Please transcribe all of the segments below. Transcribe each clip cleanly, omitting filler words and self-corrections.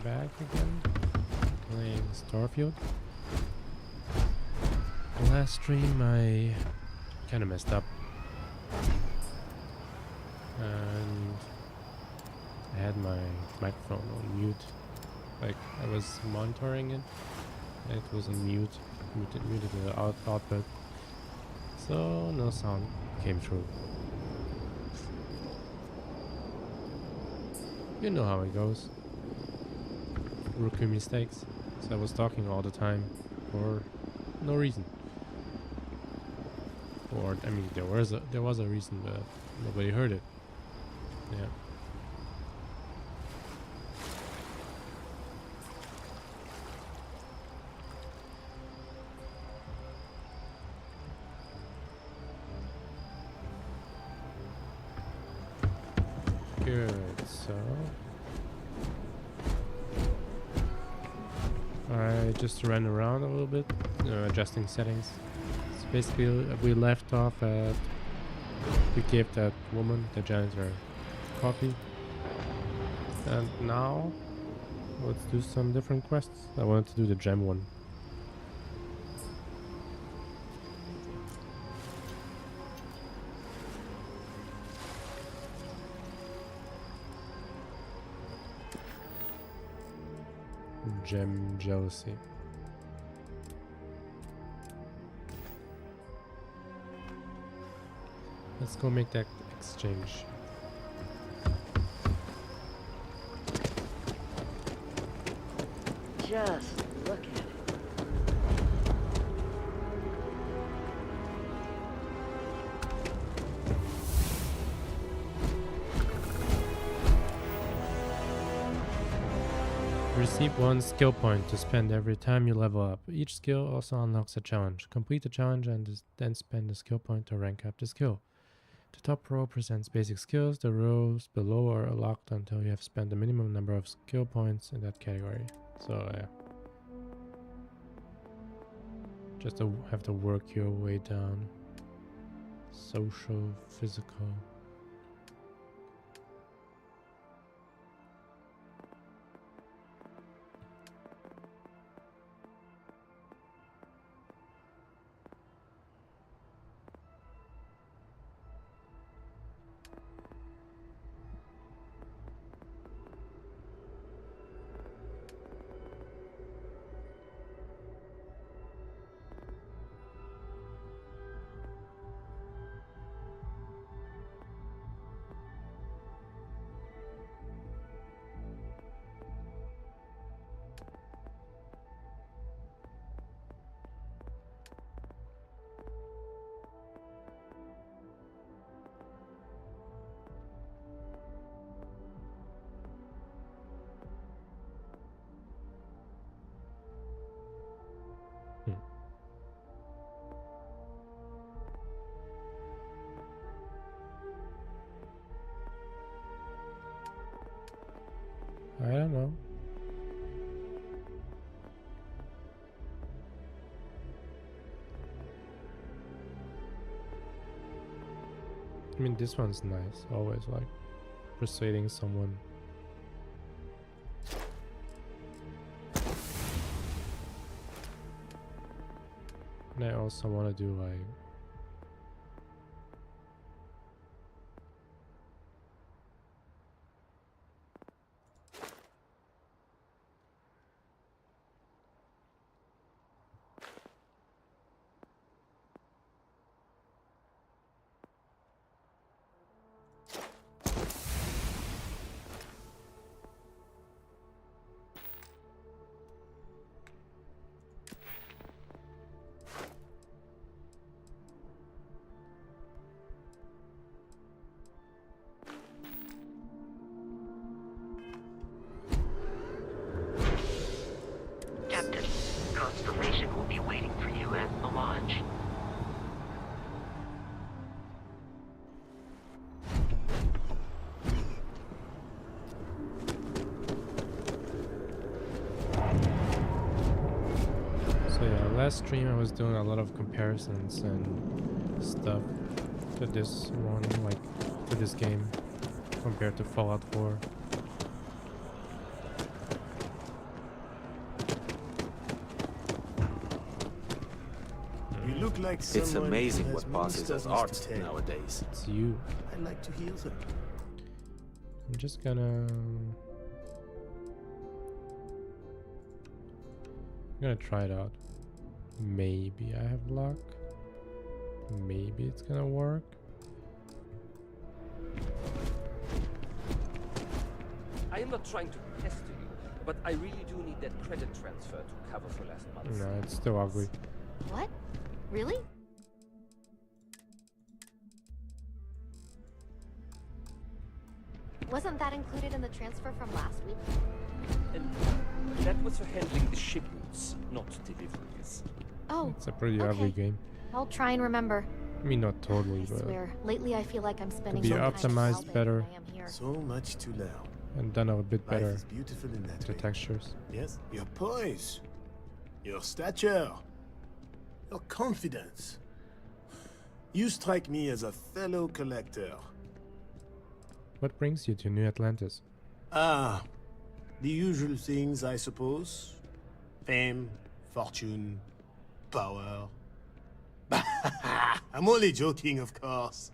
back again, playing Starfield. The last stream I kind of messed up, and I had my microphone on mute. Like I was monitoring it, and it was on muted the output, so no sound came through. You know how it goes. Rookie mistakes. So I was talking all the time for no reason. Or I mean, there was a reason, but nobody heard it. Yeah. Good. So I just ran around a little bit, adjusting settings. So basically, we left off at we gave that woman, the janitor, coffee, and now let's do some different quests. I wanted to do the gem one. Gem jealousy. Let's go make that exchange. Just look at it. Receive 1 skill point to spend every time you level up. Each skill also unlocks a challenge. Complete the challenge and then spend the skill point to rank up the skill. The top row presents basic skills. The rows below are locked until you have spent the minimum number of skill points in that category. So yeah. Just to have to work your way down. Social, physical. I don't know. I mean, this one's nice. Always like persuading someone. And I also want to do like Constellation will be waiting for you at the launch. So yeah, last stream I was doing a lot of comparisons and stuff to this one, like to this game compared to Fallout 4. like It's someone amazing who what has many passes as stories art to tell. nowadays. It's you. I like to hear them. I'm just gonna... I'm gonna try it out. Maybe I have luck. Maybe it's gonna work. I am not trying to pester you, but I really do need that credit transfer to cover for last month. No, it's still ugly. What? Really? Wasn't that included in the transfer from last week? And that was for handling the shipments, not deliveries. Oh, It's a pretty ugly okay. game. I'll try and remember. I mean, not totally, I but swear, lately I feel like I'm spending be more time optimized solving better. than I am here. So much to learn. and done a bit Life better. is beautiful in that The way. textures. Yes, your poise, your stature, your confidence. You strike me as a fellow collector. What brings you to New Atlantis? Ah, the usual things, I suppose. Fame, fortune, power. I'm only joking, of course.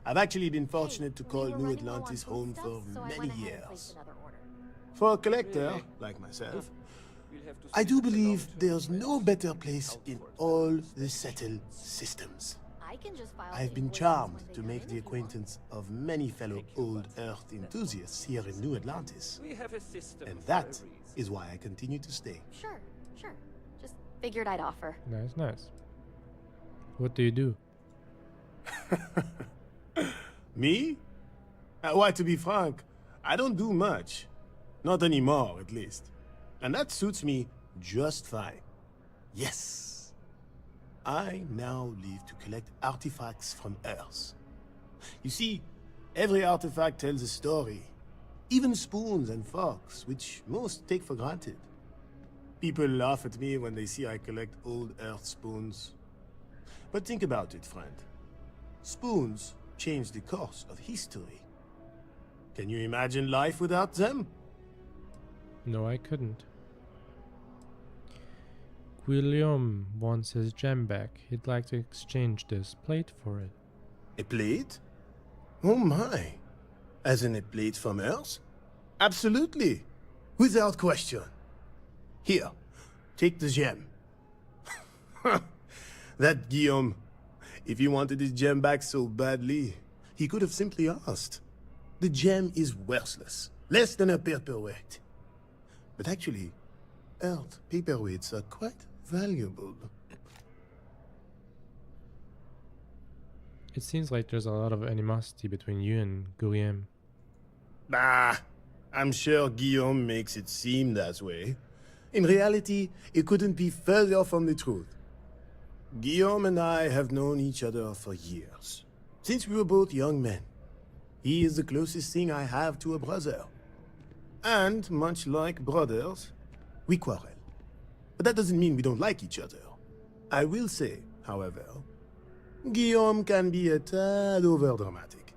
I've actually been fortunate to Hey, call we were New running low on Atlantis home for foodstuffs, so I many went ahead and years. placed another order. For a collector Really? like myself, We'll have to I see do if the believe long-term there's no trends better place account in for it. all the settled systems. I can just file I've the been invoices charmed when they to come make in the if you want. acquaintance of many fellow Thank you, old but Earth enthusiasts here in New Atlantis. We have a system And for that a reason. is why I continue to stay. Sure, sure. Just figured I'd offer. Nice, nice. What do you do? Me? Why, to be frank, I don't do much. Not anymore, at least. And that suits me just fine. Yes. I now live to collect artifacts from Earth. You see, every artifact tells a story. Even spoons and forks, which most take for granted. People laugh at me when they see I collect old Earth spoons. But think about it, friend. Spoons change the course of history. Can you imagine life without them? No, I couldn't. Guillaume wants his gem back. He'd like to exchange this plate for it. A plate? Oh my. As in a plate from Earth? Absolutely. Without question. Here, take the gem. That Guillaume, if he wanted his gem back so badly, he could have simply asked. The gem is worthless, less than a paperweight. But actually, Earth paperweights are quite valuable. It seems like there's a lot of animosity between you and Guillaume. Bah, I'm sure Guillaume makes it seem that way. In reality, it couldn't be further from the truth. Guillaume and I have known each other for years, since we were both young men. He is the closest thing I have to a brother. And, much like brothers, we quarrel. But that doesn't mean we don't like each other. I will say, however, Guillaume can be a tad overdramatic,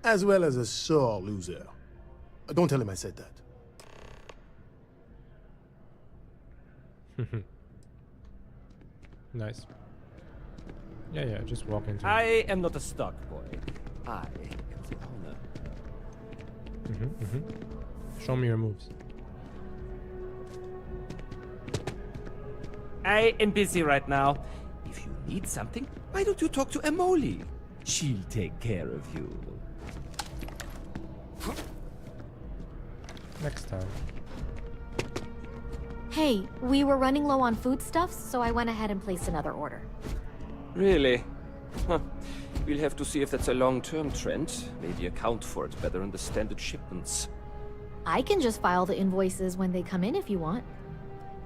as well as a sore loser. Don't tell him I said that. Nice. Yeah, just walk into I am not a stock boy. I am the owner. Show me your moves. I am busy right now. If you need something, why don't you talk to Emoli? She'll take care of you. Next time. Hey, we were running low on foodstuffs, so I went ahead and placed another order. Really? Huh. We'll have to see if that's a long-term trend. Maybe account for it better in the standard shipments. I can just file the invoices when they come in if you want.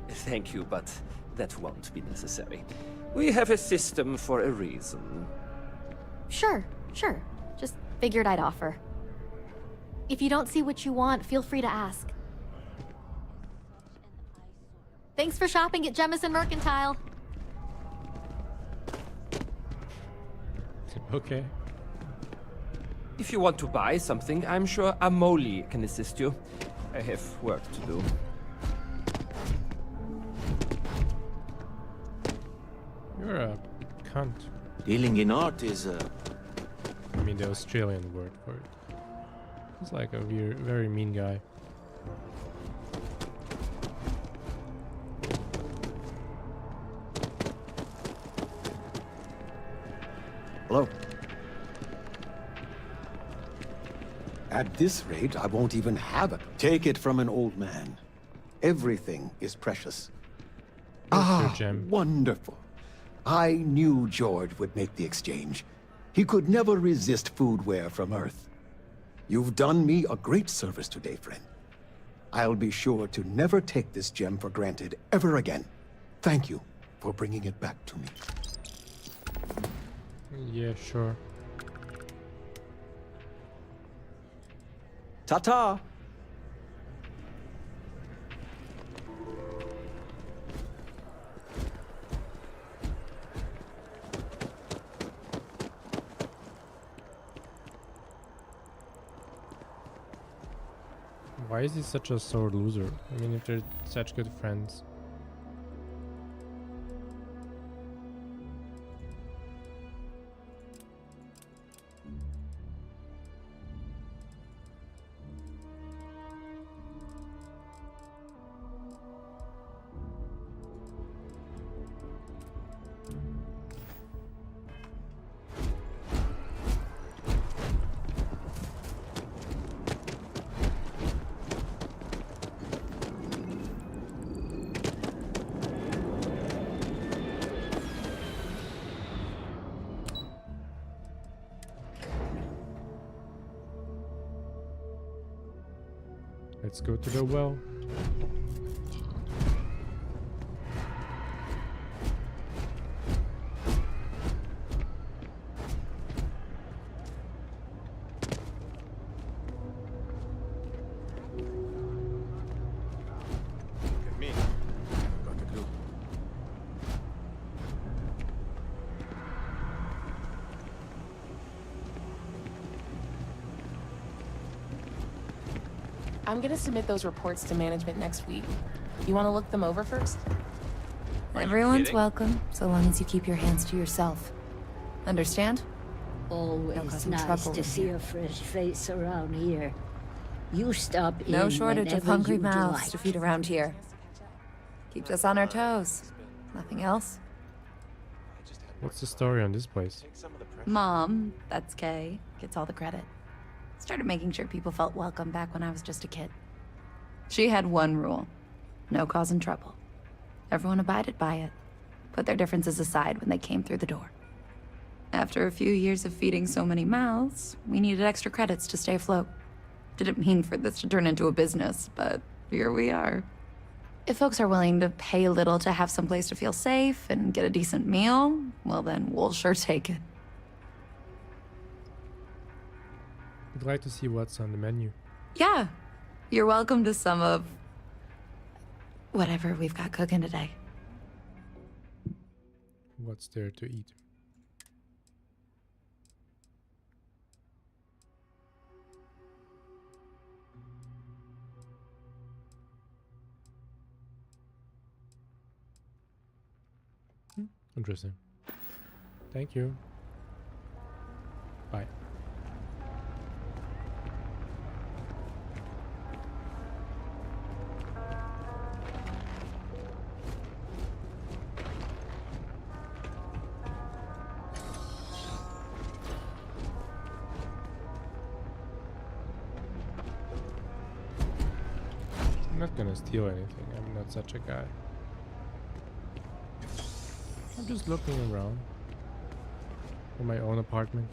Thank you, but that won't be necessary. We have a system for a reason. Sure. Just figured I'd offer. If you don't see what you want, feel free to ask. Thanks for shopping at Jemison Mercantile. Okay. If you want to buy something, I'm sure Amoli can assist you. I have work to do. You're a cunt. Dealing in art is I mean the Australian word for it. He's like a weird, very mean guy. Hello. At this rate, I won't even have it. Take it from an old man. Everything is precious. Here's your gem. Wonderful. I knew George would make the exchange. He could never resist foodware from Earth. You've done me a great service today, friend. I'll be sure to never take this gem for granted ever again. Thank you for bringing it back to me. Yeah, sure. ta-ta. Why is he such a sore loser? I mean, if they're such good friends. Let's go to the well. Look at me. Got a clue. I'm gonna submit those reports to management next week. You wanna look them over first? Everyone's welcome, so long as you keep your hands to yourself. Understand? Always causing nice trouble to in see here. a fresh face around here. You stop in No shortage of whenever hungry you'd mouths like. to feed around here. Keeps us on our toes. Nothing else? What's the story on this place? Mom, that's Kay, gets all the credit. Started making sure people felt welcome back when I was just a kid. She had one rule: no causing trouble. Everyone abided by it, put their differences aside when they came through the door. After a few years of feeding so many mouths, we needed extra credits to stay afloat. Didn't mean for this to turn into a business, but here we are. If folks are willing to pay a little to have someplace to feel safe and get a decent meal, well then, we'll sure take it. I'd like to see what's on the menu. Yeah, you're welcome to some of whatever we've got cooking today. What's there to eat? Interesting. Thank you. Bye. I'm not gonna steal anything. I'm not such a guy. I'm just looking around for my own apartment.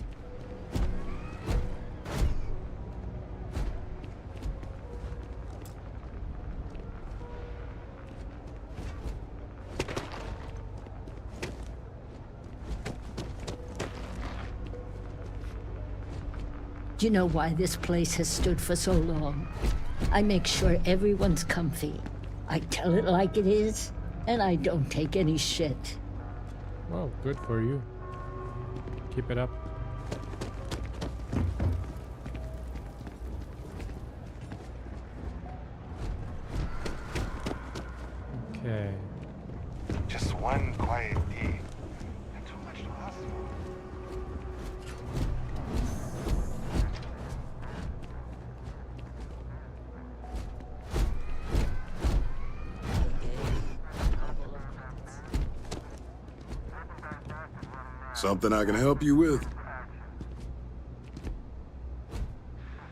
Do you know why this place has stood for so long? I make sure everyone's comfy. I tell it like it is, and I don't take any shit. Wow, good for you. Keep it up. Okay. Just one quiet day. Not too much Something I can help you with?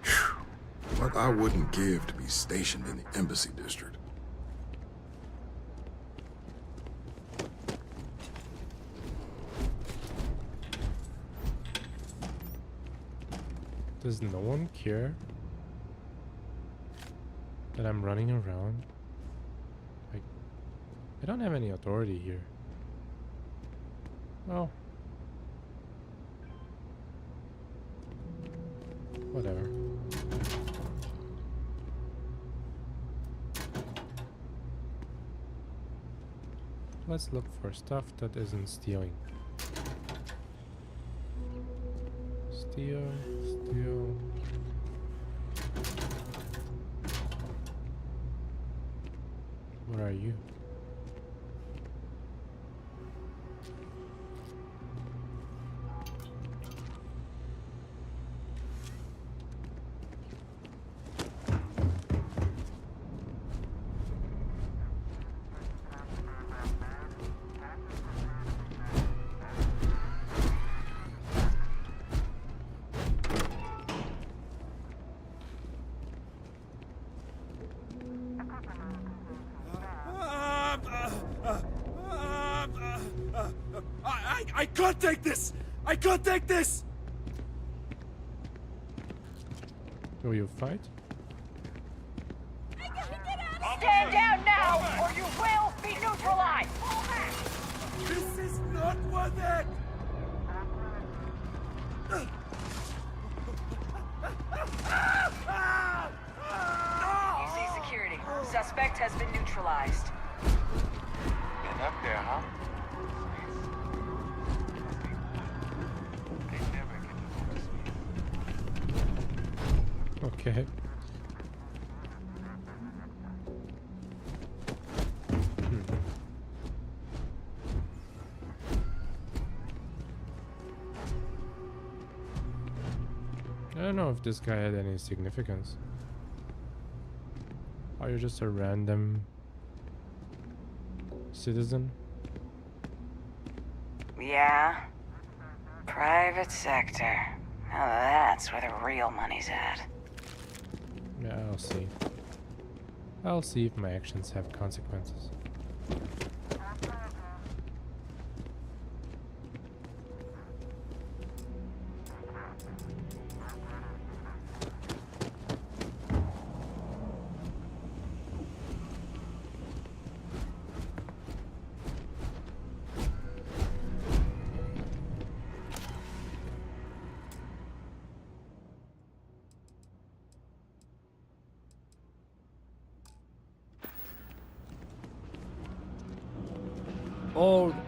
Phew. What I wouldn't give to be stationed in the Embassy District. Does no one care that I'm running around? Like, I don't have any authority here. Oh. Whatever. Let's look for stuff that isn't stealing. Steal, steal. What are you? I can't take this! I can't take this! Will you fight? Stand down now, or you will be neutralized! This is not worth it! Easy security. Suspect has been neutralized. Been up there, huh? Okay. I don't know if this guy had any significance. Are you just a random citizen? Yeah. Private sector. Now that's where the real money's at. Yeah, I'll see. I'll see if my actions have consequences.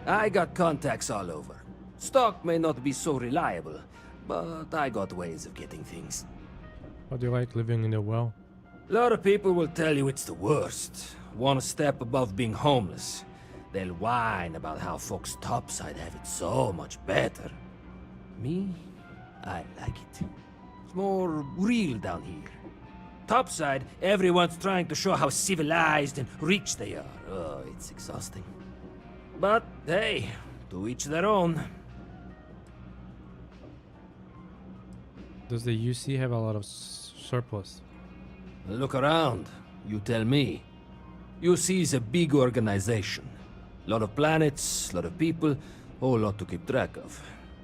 I got contacts all over. Stock may not be so reliable, but I got ways of getting things. How do you like living in a well? A lot of people will tell you it's the worst. One step above being homeless. They'll whine about how folks topside have it so much better. Me? I like it. It's more real down here. Topside, everyone's trying to show how civilized and rich they are. Oh, it's exhausting. But, hey, to each their own. Does the UC have a lot of surplus? Look around. You tell me. UC is a big organization. Lot of planets, lot of people, whole lot to keep track of.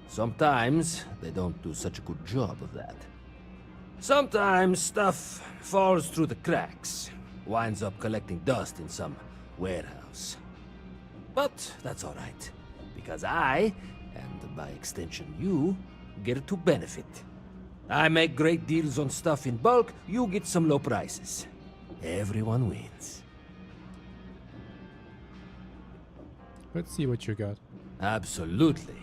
Sometimes they don't do such a good job of that. Sometimes stuff falls through the cracks, winds up collecting dust in some warehouse. But that's all right, because I, and by extension you, get to benefit. I make great deals on stuff in bulk, you get some low prices. Everyone wins. Let's see what you got. Absolutely.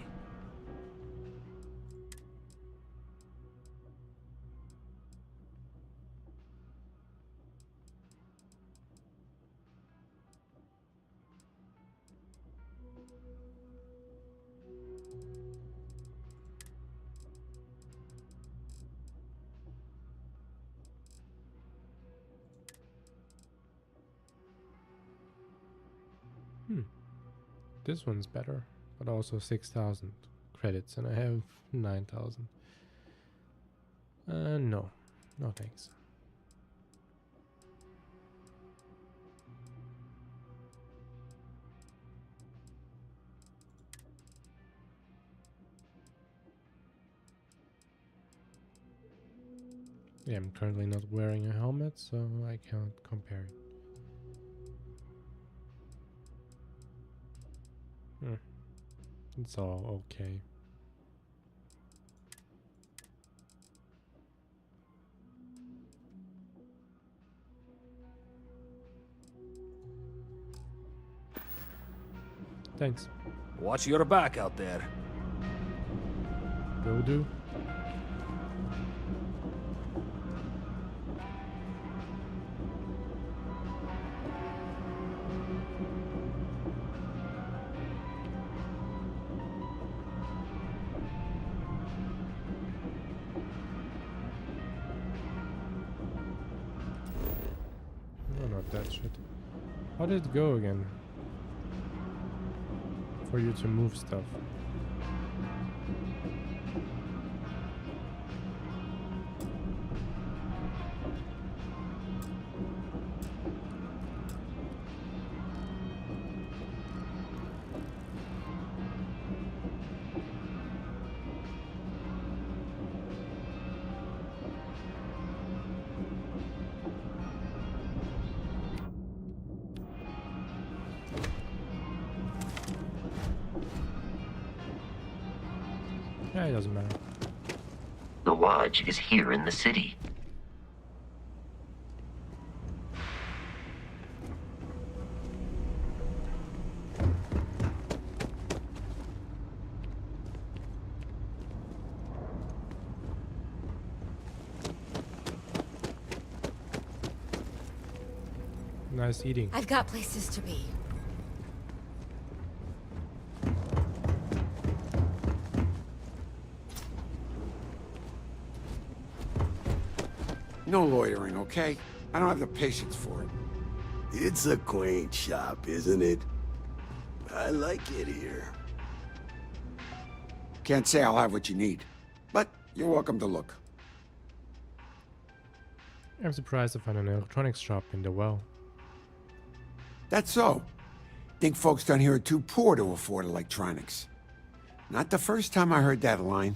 This one's better, but also 6,000 credits and I have 9,000. No. No thanks. Yeah, I'm currently not wearing a helmet, so I can't compare it. It's all okay. Thanks. Watch your back out there. Will do. No, not that shit. How did it go again? For you to move stuff. Yeah, it doesn't matter. The lodge is here in the city. Nice eating. I've got places to be. No loitering, okay? I don't have the patience for it. It's a quaint shop, isn't it? I like it here. Can't say I'll have what you need, but you're welcome to look. I'm surprised to find an electronics shop in the well. That's so. Think folks down here are too poor to afford electronics. Not the first time I heard that line.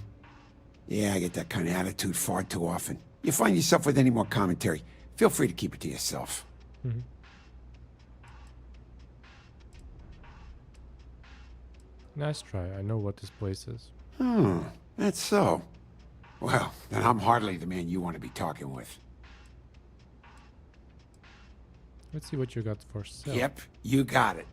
Yeah, I get that kind of attitude far too often. You find yourself with any more commentary, feel free to keep it to yourself. Nice try. I know what this place is. That's so. Well, then I'm hardly the man you want to be talking with. Let's see what you got for sale. Yep, you got it.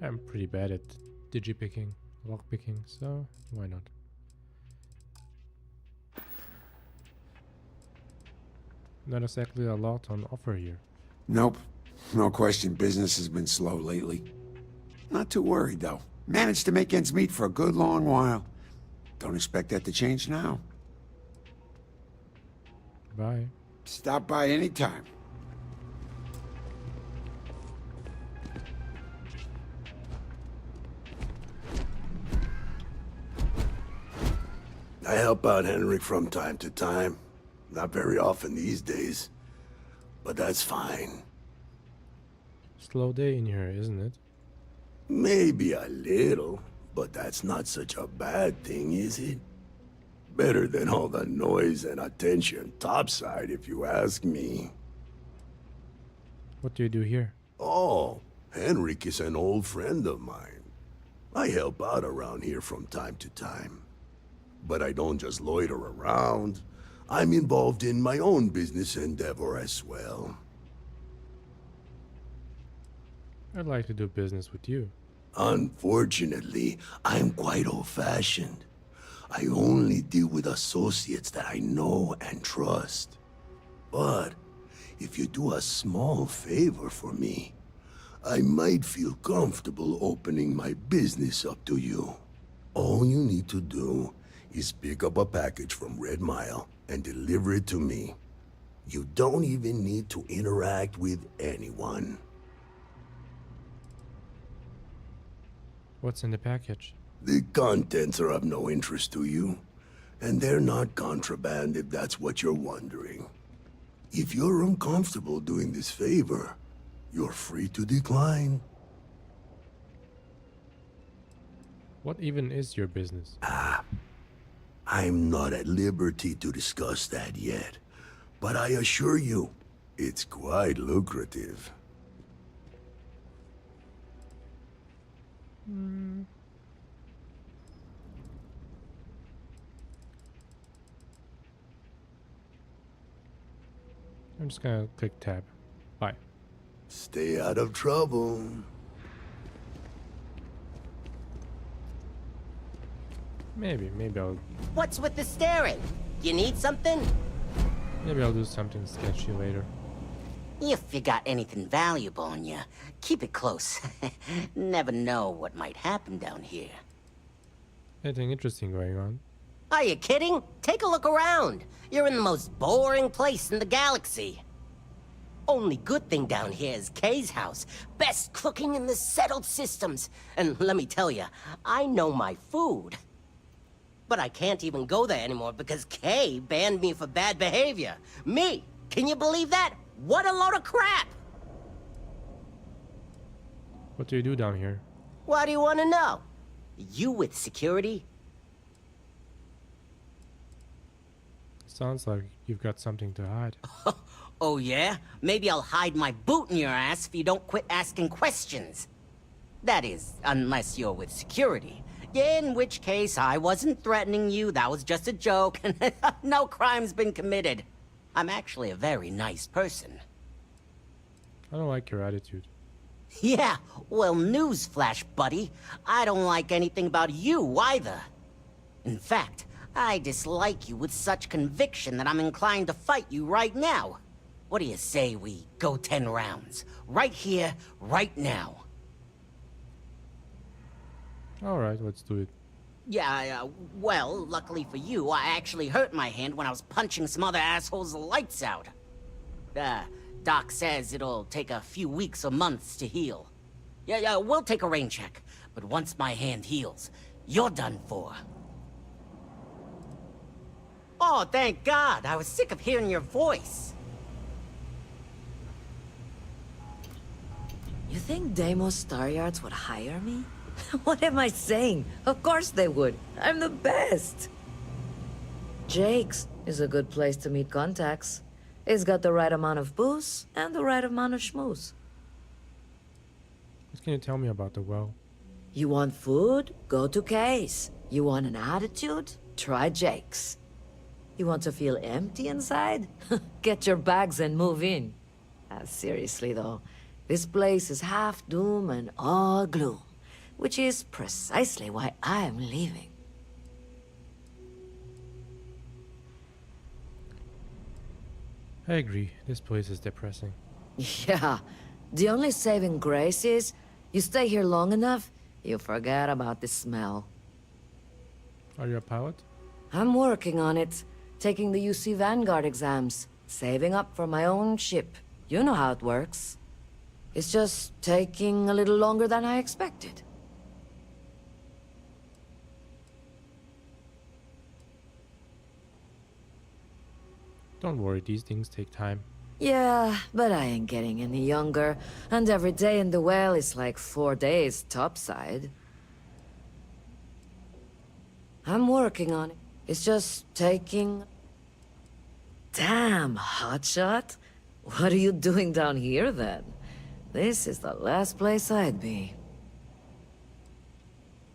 I'm pretty bad at digipicking, lockpicking, so why not? Not exactly a lot on offer here. Nope. No question, business has been slow lately. Not too worried, though. Managed to make ends meet for a good long while. Don't expect that to change now. Bye. Stop by anytime. I help out Henrik from time to time. Not very often these days. But that's fine. Slow day in here, isn't it? Maybe a little, but that's not such a bad thing, is it? Better than all the noise and attention topside, if you ask me. What do you do here? Oh, Henrik is an old friend of mine. I help out around here from time to time. But I don't just loiter around. I'm involved in my own business endeavor as well. I'd like to do business with you. Unfortunately, I'm quite old-fashioned. I only deal with associates that I know and trust. But if you do a small favor for me, I might feel comfortable opening my business up to you. All you need to do is pick up a package from Red Mile and deliver it to me. You don't even need to interact with anyone. What's in the package? The contents are of no interest to you, and they're not contraband if that's what you're wondering. If you're uncomfortable doing this favor, you're free to decline. What even is your business? I'm not at liberty to discuss that yet, but I assure you, it's quite lucrative. I'm just gonna click tab. Bye. Stay out of trouble. Maybe I'll What's with the staring? You need something? do something sketchy later. If you got anything valuable on you, keep it close. Never know what might happen down here. Anything interesting going on? Are you kidding? Take a look around. You're in the most boring place in the galaxy. Only good thing down here is Kay's house. Best cooking in the settled systems. And let me tell you, I know my food. But I can't even go there anymore because Kay banned me for bad behavior. Me! Can you believe that? What a load of crap! What do you do down here? Why do you want to know? You with security? Sounds like you've got something to hide. Oh yeah? Maybe I'll hide my boot in your ass if you don't quit asking questions. That is, unless you're with security. In which case, I wasn't threatening you, that was just a joke, and no crime's been committed. I'm actually a very nice person. I don't like your attitude. Yeah, well, newsflash, buddy. I don't like anything about you either. In fact, I dislike you with such conviction that I'm inclined to fight you right now. What do you say we go 10 rounds? Right here, right now. Alright, let's do it. Yeah, well, luckily for you, I actually hurt my hand when I was punching some other assholes' lights out. Doc says it'll take a few weeks or months to heal. Yeah, we'll take a rain check. But once my hand heals, you're done for. Oh, thank God. I was sick of hearing your voice. You think Deimos Star Yards would hire me? What am I saying? Of course they would. I'm the best. Jake's is a good place to meet contacts. It's got the right amount of booze and the right amount of schmooze. What can you tell me about the well? You want food? Go to Kay's. You want an attitude? Try Jake's. You want to feel empty inside? Get your bags and move in. Seriously though, this place is half doom and all gloom. Which is precisely why I'm leaving. I agree. This place is depressing. Yeah. The only saving grace is, you stay here long enough, you forget about the smell. Are you a pilot? I'm working on it. Taking the UC Vanguard exams. Saving up for my own ship. You know how it works. It's just taking a little longer than I expected. Don't worry, these things take time. Yeah, but I ain't getting any younger, and every day in the well is like 4 days topside. I'm working on it. It's just taking... Damn, hotshot. What are you doing down here, then? This is the last place I'd be.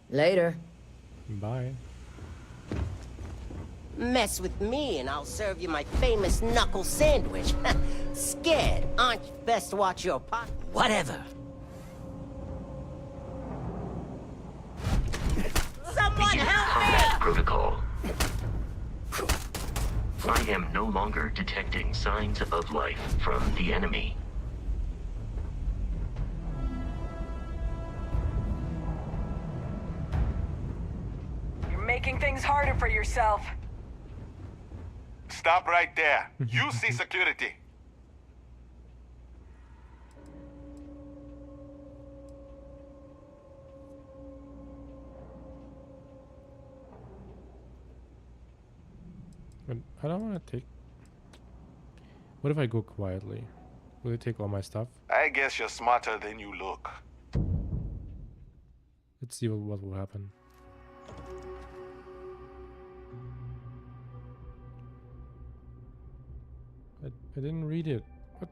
Later. Bye. Mess with me and I'll serve you my famous knuckle sandwich. Scared, aren't you? Best watch your pot. Whatever. Someone help me! Protocol. I am no longer detecting signs of life from the enemy. things harder for yourself. Stop right there. You see security. But I don't want to take... What if I go quietly? Will it take all my stuff? I guess you're smarter than you look. Let's see what will happen. I didn't read it. What?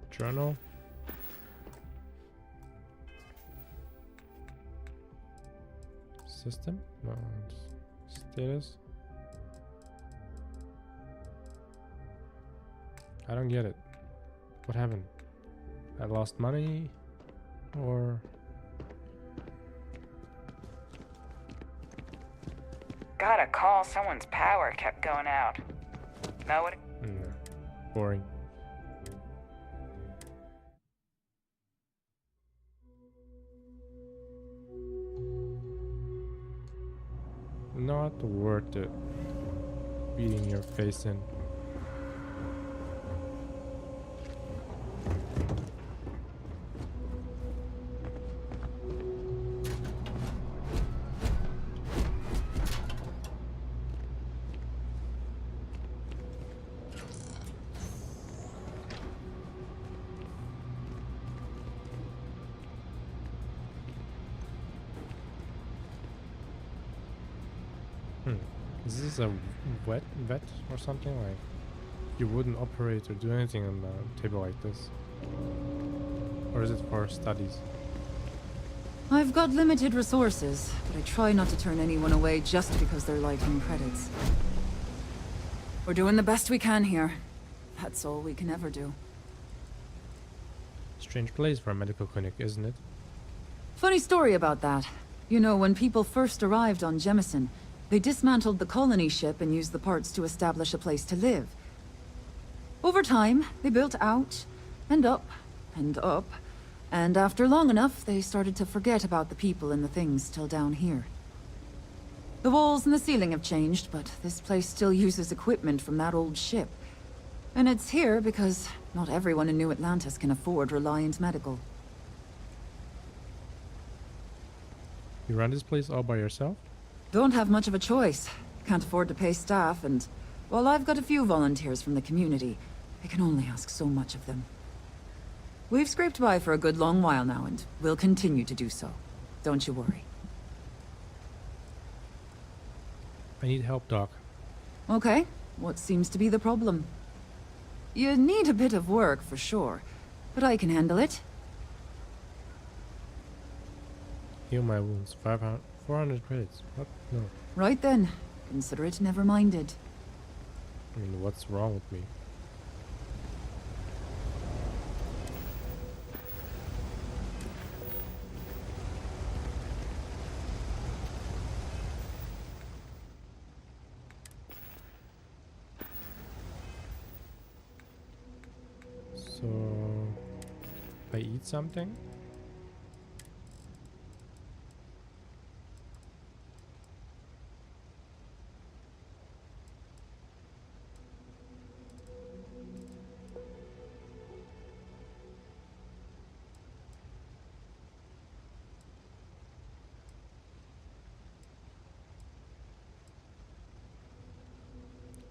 Journal? System? No, it's status. I don't get it. What happened? I lost money? Or... Got a call, someone's power kept going out. Know what? No. Boring. Not worth it. Beating your face in. Is this a vet or something? Like, you wouldn't operate or do anything on a table like this? Or is it for studies? I've got limited resources, but I try not to turn anyone away just because they're lighting credits. We're doing the best we can here. That's all we can ever do. Strange place for a medical clinic, isn't it? Funny story about that. You know, when people first arrived on Jemison, they dismantled the colony ship and used the parts to establish a place to live. Over time, they built out, and up, and up, and after long enough, they started to forget about the people and the things still down here. The walls and the ceiling have changed, but this place still uses equipment from that old ship. And it's here because not everyone in New Atlantis can afford Reliant Medical. You run this place all by yourself? Don't have much of a choice. Can't afford to pay staff, and while I've got a few volunteers from the community, I can only ask so much of them. We've scraped by for a good long while now, and we'll continue to do so. Don't you worry. I need help, Doc. Okay, what seems to be the problem? You need a bit of work, for sure, but I can handle it. Heal my wounds. 400 credits. What? No. Right then. Consider it never minded. I mean, what's wrong with me? So... I eat something?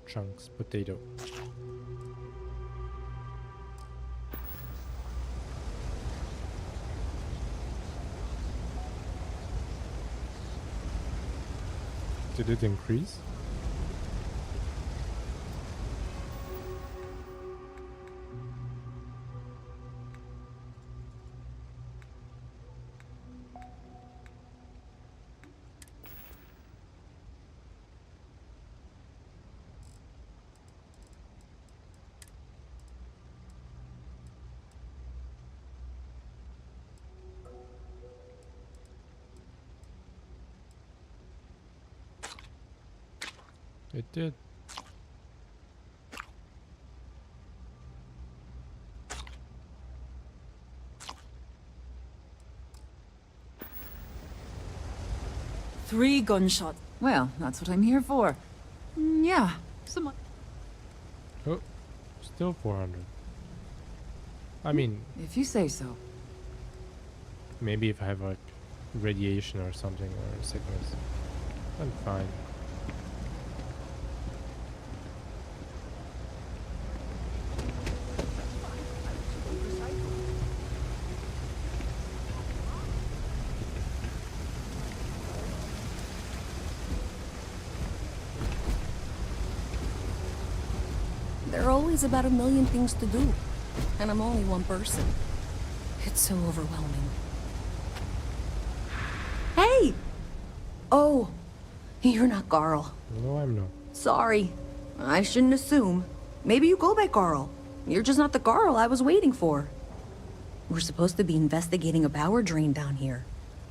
Chunks, potato. Did it increase? It did. Three gunshots. Well, that's what I'm here for. Yeah, someone... Oh, still 400. I mean... If you say so. Maybe if I have like radiation or something or sickness, I'm fine. There are always about a million things to do, and I'm only one person. It's so overwhelming. Hey! Oh, you're not Carl. No, I'm not. Sorry. I shouldn't assume. Maybe you go by Carl. You're just not the Carl I was waiting for. We're supposed to be investigating a power drain down here.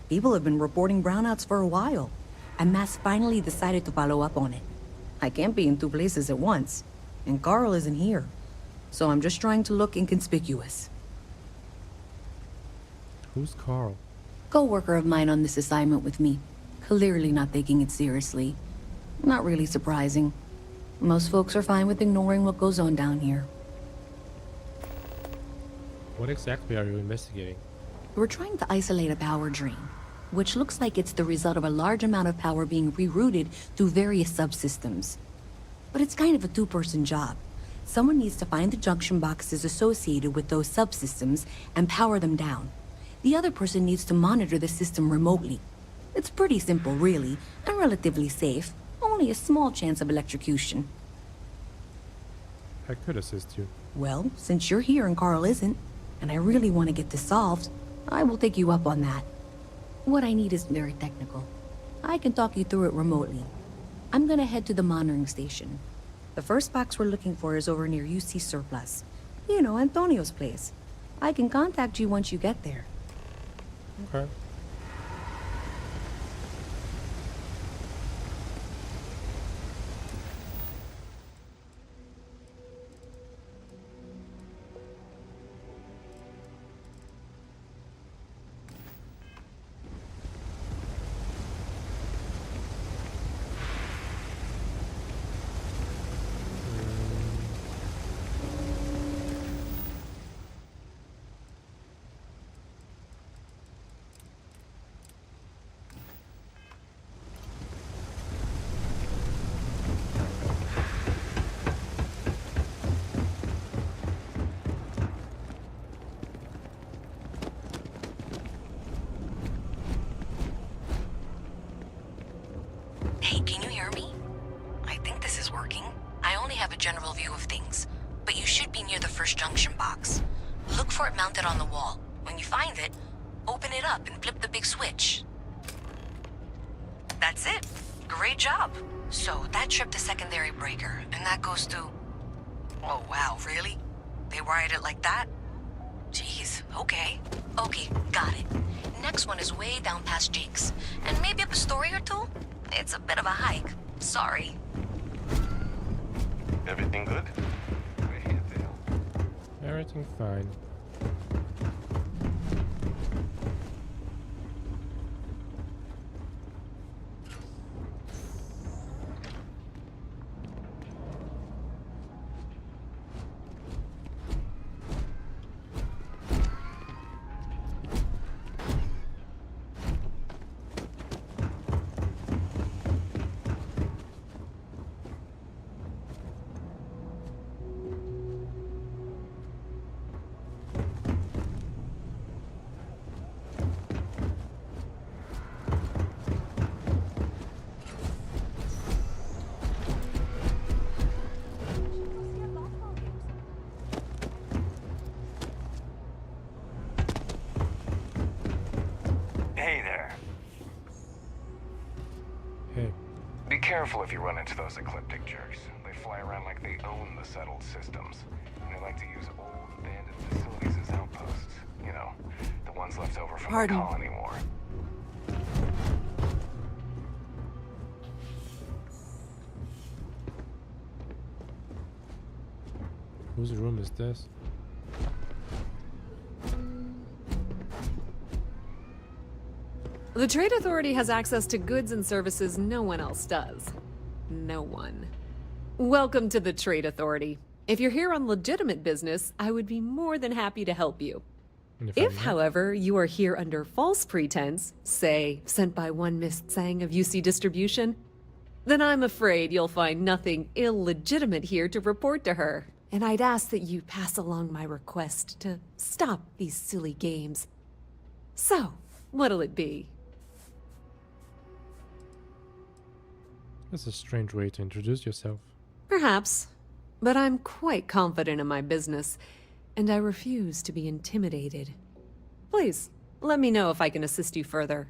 People have been reporting brownouts for a while, and Mass finally decided to follow up on it. I can't be in two places at once, and Carl isn't here. So I'm just trying to look inconspicuous. Who's Carl? Co-worker of mine on this assignment with me. Clearly not taking it seriously. Not really surprising. Most folks are fine with ignoring what goes on down here. What exactly are you investigating? We're trying to isolate a power drain, which looks like it's the result of a large amount of power being rerouted through various subsystems. But it's kind of a two-person job. Someone needs to find the junction boxes associated with those subsystems and power them down. The other person needs to monitor the system remotely. It's pretty simple, really, and relatively safe. Only a small chance of electrocution. I could assist you. Well, since you're here and Carl isn't, and I really want to get this solved, I will take you up on that. What I need is very technical. I can talk you through it remotely. I'm gonna head to the monitoring station. The first box we're looking for is over near UC Surplus. You know, Antonio's place. I can contact you once you get there. Okay. Hey, can you hear me? I think this is working. I only have a general view of things, but you should be near the first junction box. Look for it mounted on the wall. When you find it, open it up and flip the big switch. That's it. Great job. So that tripped the secondary breaker, and that goes to... Oh, wow, really? They wired it like that? Jeez, okay. Okay, got it. Next one is way down past Jake's, and maybe up a story or two? It's a bit of a hike. Sorry. Everything good? Everything fine. Hey there. Hey. Be careful if you run into those ecliptic jerks. They fly around like they own the settled systems. And they like to use old abandoned facilities as outposts. You know, the ones left over from the colony war. Whose room is this? The Trade Authority has access to goods and services no one else does. No one. Welcome to the Trade Authority. If you're here on legitimate business, I would be more than happy to help you. If, however, you are here under false pretense, say, sent by one Miss Tsang of UC Distribution, then I'm afraid you'll find nothing illegitimate here to report to her. And I'd ask that you pass along my request to stop these silly games. So, what'll it be? That's a strange way to introduce yourself. Perhaps, but I'm quite confident in my business, and I refuse to be intimidated. Please, let me know if I can assist you further.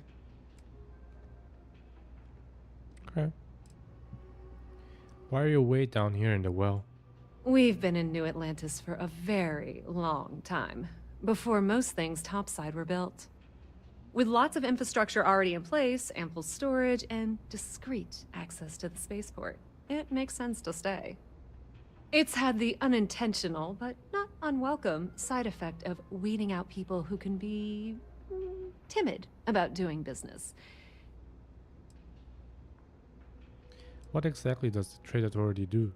Okay. Why are you way down here in the well? We've been in New Atlantis for a very long time, before most things topside were built. With lots of infrastructure already in place, ample storage, and discreet access to the spaceport, it makes sense to stay. It's had the unintentional, but not unwelcome, side effect of weeding out people who can be timid about doing business. What exactly does the Trade Authority do?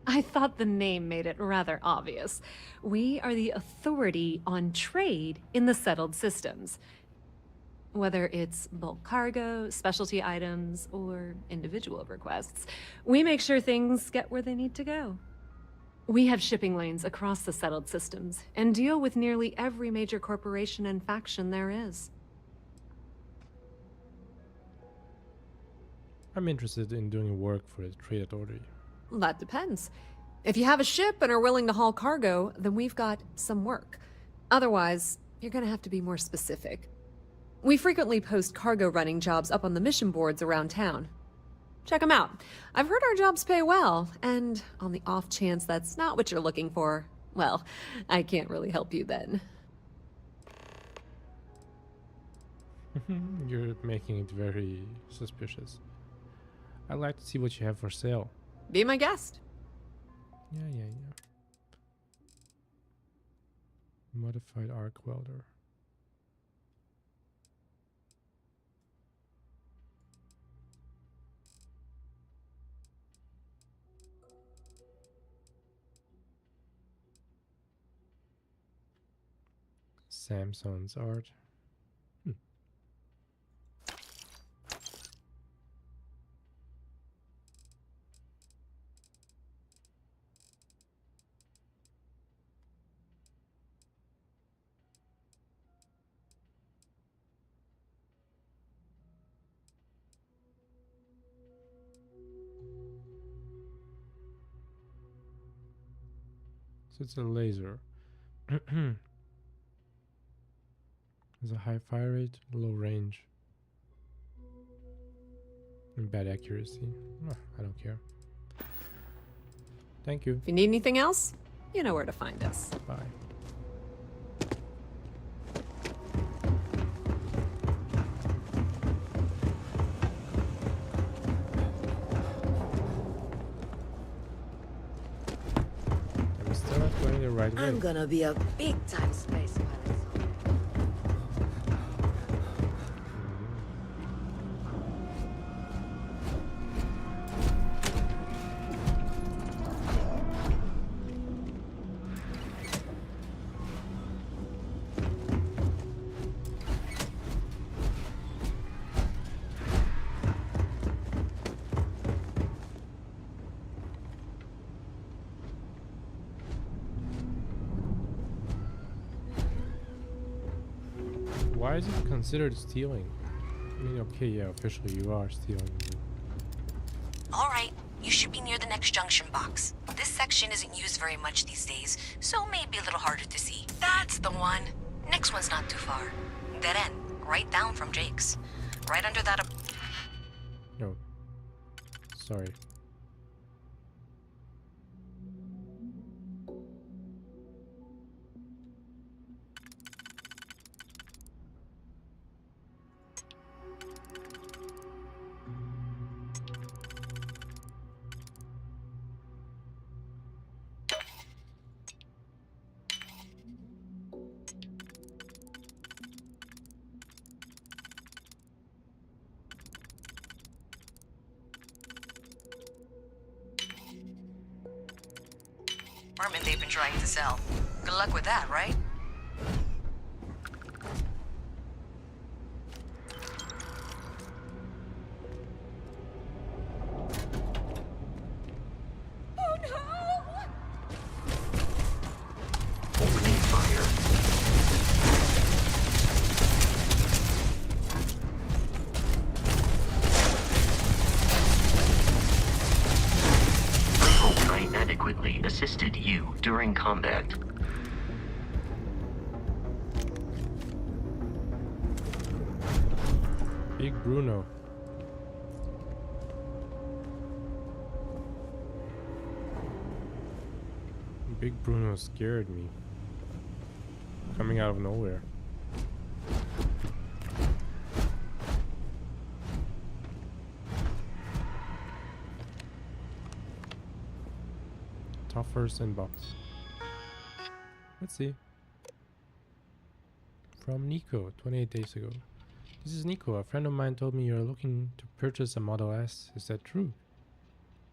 I thought the name made it rather obvious. We are the authority on trade in the settled systems. Whether it's bulk cargo, specialty items, or individual requests, we make sure things get where they need to go. We have shipping lanes across the settled systems, and deal with nearly every major corporation and faction there is. I'm interested in doing work for the Trade Authority. That depends. If you have a ship and are willing to haul cargo, then we've got some work. Otherwise, you're gonna have to be more specific. We frequently post cargo running jobs up on the mission boards around town. Check them out. I've heard our jobs pay well, and on the off chance that's not what you're looking for, well, I can't really help you then. You're making it very suspicious. I'd like to see what you have for sale. Be my guest. Yeah. Modified arc welder. Samson's art. So it's a laser. Has a high fire rate, low range, and bad accuracy. Oh, I don't care. Thank you. If you need anything else, you know where to find us. Bye. I'm still not going the right way. I'm gonna be a big-time space pilot. Why is it considered stealing? I mean, okay, yeah, officially you are stealing. Alright, you should be near the next junction box. This section isn't used very much these days, so maybe a little harder to see. That's the one. Next one's not too far. Dead end, right down from Jake's. Right under that... No. Sorry. apartment they've been trying to sell. Good luck with that, right? Oh no! I adequately assisted you during combat. Big Bruno. Big Bruno scared me. Coming out of nowhere. Tougher's inbox. Let's see. From Nico, 28 days ago. This is Nico. A friend of mine told me you're looking to purchase a Model S. Is that true?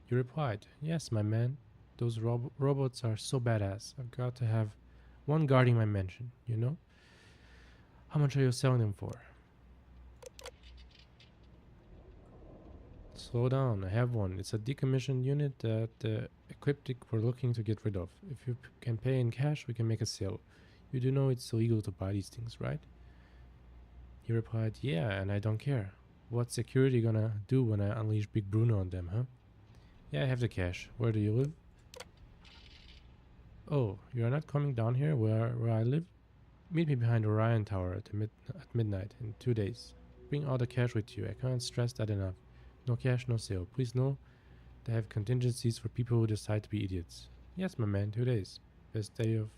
You replied, yes, my man. Those robots are so badass. I've got to have one guarding my mansion, you know? How much are you selling them for? Slow down, I have one. It's a decommissioned unit that the Ecliptic were looking to get rid of. If you can pay in cash, we can make a sale. You do know it's illegal to buy these things, right? He replied, yeah, and I don't care. What's security gonna do when I unleash Big Bruno on them, huh? Yeah, I have the cash. Where do you live? Oh, you are not coming down here where I live? Meet me behind Orion Tower at midnight in 2 days. Bring all the cash with you. I can't stress that enough. No cash, no sale. Please know they have contingencies for people who decide to be idiots. Yes, my man, 2 days. Best day of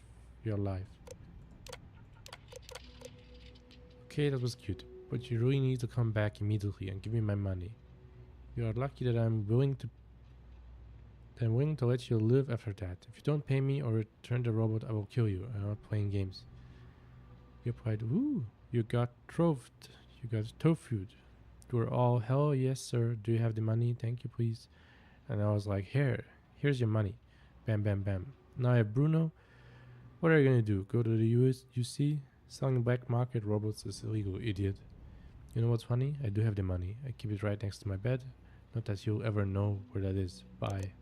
your life. Okay, that was cute, but you really need to come back immediately and give me my money. You are lucky that I'm willing to let you live after that. If you don't pay me or return the robot, I will kill you. I'm not playing games. He replied, ooh, you got trophed. You got tofued. You were all, hell yes, sir. Do you have the money? Thank you, please. And I was like, here's your money. Bam, bam, bam. Now I have Bruno. What are you going to do? Go to the UC? Selling black market robots is illegal, idiot. You know what's funny? I do have the money. I keep it right next to my bed. Not that you'll ever know where that is. Bye.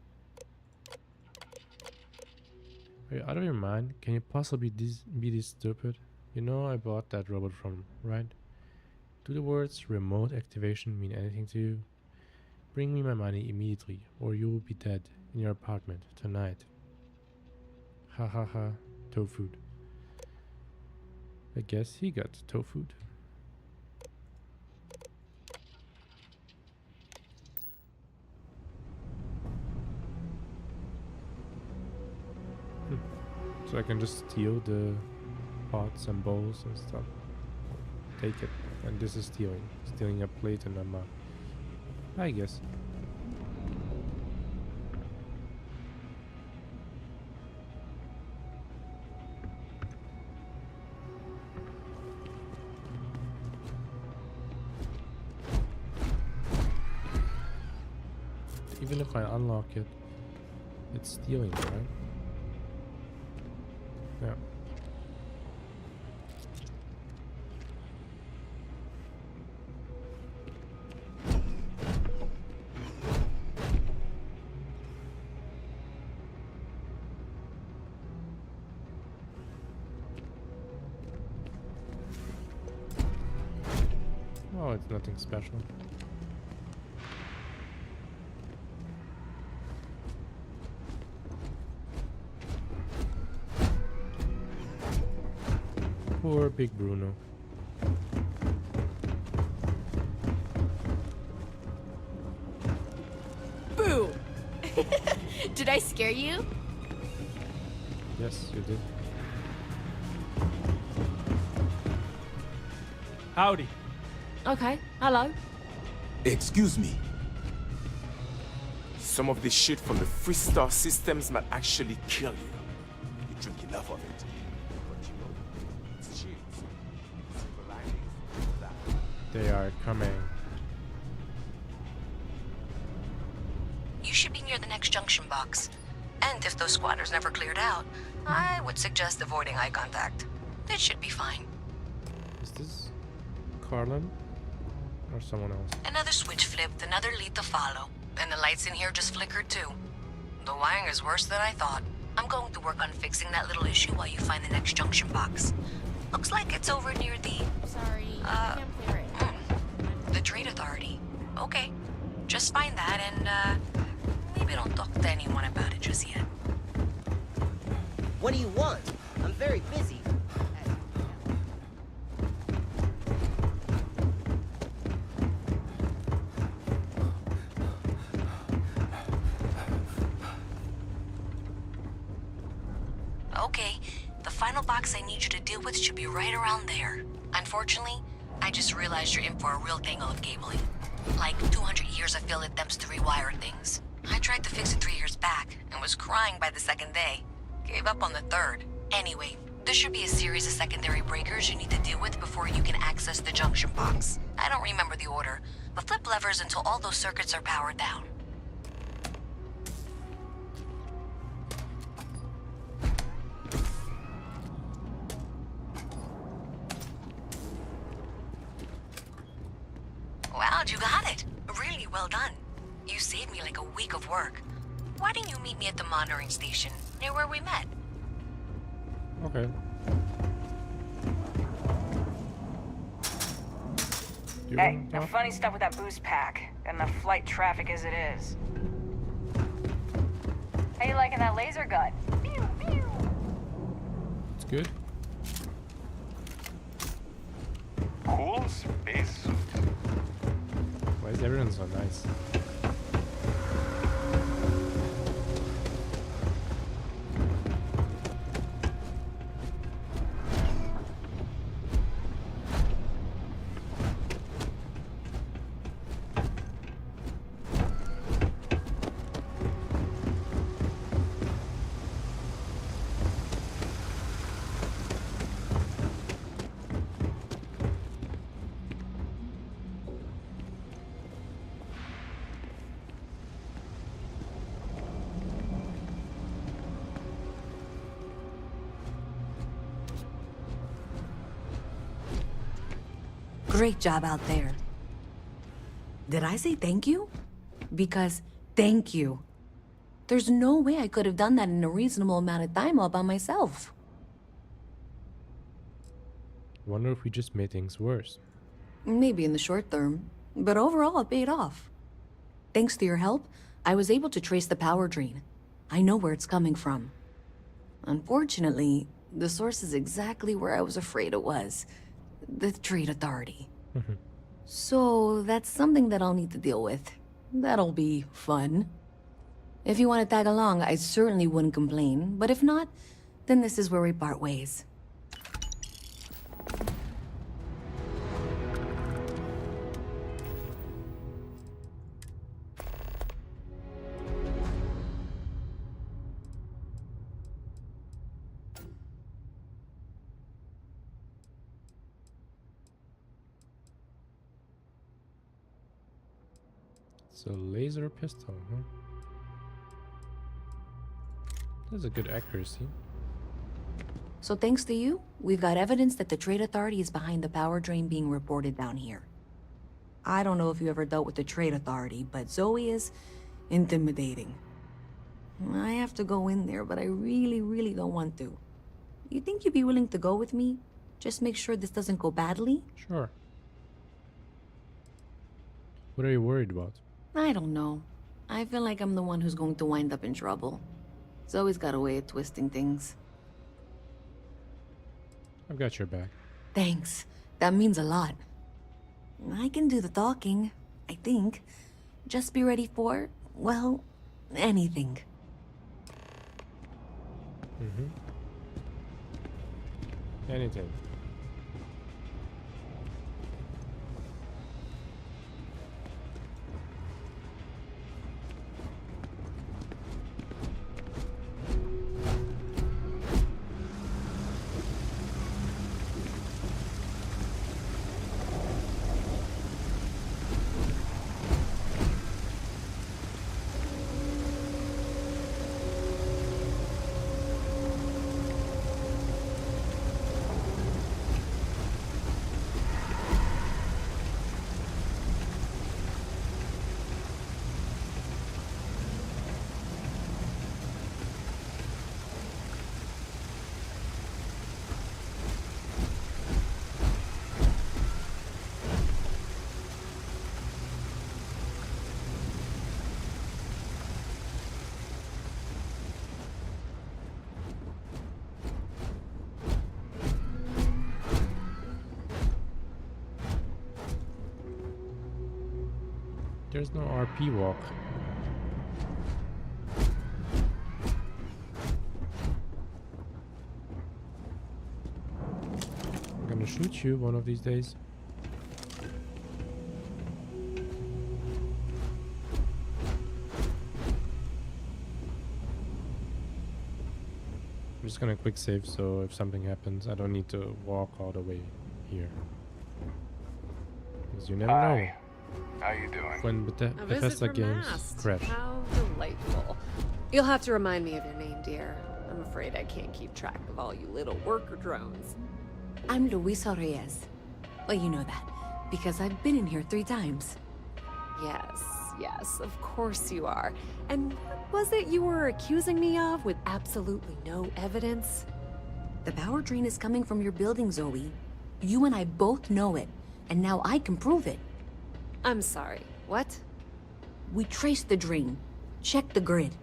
Are you out of your mind? Can you possibly be this stupid? You know I bought that robot from, right? Do the words remote activation mean anything to you? Bring me my money immediately, or you will be dead in your apartment tonight. Ha ha ha, tofued. I guess he got tofued. So I can just steal the pots and bowls and stuff. Take it. And this is stealing. Stealing a plate and a mug. I guess. Even if I unlock it, it's stealing, right? Yeah. Oh, it's nothing special. Poor Big Bruno. Boo! Did I scare you? Yes, you did. Howdy. Okay, hello. Excuse me. Some of the shit from the Freestar systems might actually kill you. You drink enough of it. But you know, it's cheap. Silver linings, that. They are coming. You should be near the next junction box. And if those squatters never cleared out, I would suggest avoiding eye contact. It should be fine. Is this Carlin or someone else? Another switch flipped, another lead to follow. And the lights in here just flickered too. The wiring is worse than I thought. I'm going to work on fixing that little issue while you find the next junction box. Looks like it's over near the... Sorry, I can't play right now. The Trade Authority. Okay. Just find that and, maybe don't talk to anyone about it just yet. What do you want? I'm very busy. Okay, the final box I need you to deal with should be right around there. Unfortunately, I just realized you're in for a real tangle of cabling. Like 200 years of field attempts to rewire things. I tried to fix it 3 years back, and was crying by the second day. Gave up on the third. Anyway, there should be a series of secondary breakers you need to deal with before you can access the junction box. I don't remember the order, but flip levers until all those circuits are powered down. Wow, you got it. Really well done. You saved me like a week of work. Why didn't you meet me at the monitoring station, near where we met? Okay. Hey, no funny stuff with that boost pack. Got enough flight traffic as it is. How you liking that laser gun? Pew, pew. It's good. Cool spacesuit. Why is everyone so nice? Great job out there. Did I say thank you? Because thank you. There's no way I could have done that in a reasonable amount of time all by myself. Wonder if we just made things worse. Maybe in the short term, but overall it paid off. Thanks to your help, I was able to trace the power drain. I know where it's coming from. Unfortunately, the source is exactly where I was afraid it was. The Trade Authority. So that's something that I'll need to deal with. That'll be fun. If you want to tag along, I certainly wouldn't complain, but if not, then this is where we part ways. So laser pistol, huh? That's a good accuracy. So thanks to you, we've got evidence that the Trade Authority is behind the power drain being reported down here. I don't know if you ever dealt with the Trade Authority, but Zoe is intimidating. I have to go in there, but I really don't want to. You think you'd be willing to go with me? Just make sure this doesn't go badly? Sure. What are you worried about? I don't know. I feel like I'm the one who's going to wind up in trouble. Zoe's got a way of twisting things. I've got your back. Thanks. That means a lot. I can do the talking, I think. Just be ready for, well, anything. Anything. There's no RP walk. I'm gonna shoot you one of these days. I'm just gonna quick save so if something happens, I don't need to walk all the way here. Because you never know. How you doing? When Bethesda games crash. How delightful. You'll have to remind me of your name, dear. I'm afraid I can't keep track of all you little worker drones. I'm Luisa Reyes. Well, you know that, because I've been in here 3 times. Yes, of course you are. And what was it you were accusing me of with absolutely no evidence? The power drain is coming from your building, Zoe. You and I both know it, and now I can prove it. I'm sorry, what? We traced the drain, checked the grid.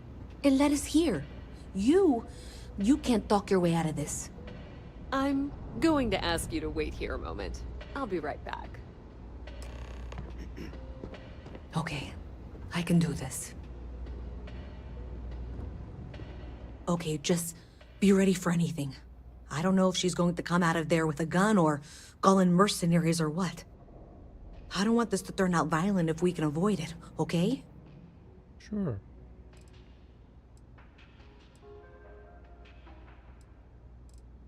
It led us here. You can't talk your way out of this. I'm going to ask you to wait here a moment. I'll be right back. Okay, I can do this. Okay, just be ready for anything. I don't know if she's going to come out of there with a gun or call in mercenaries or what. I don't want this to turn out violent if we can avoid it, okay? Sure.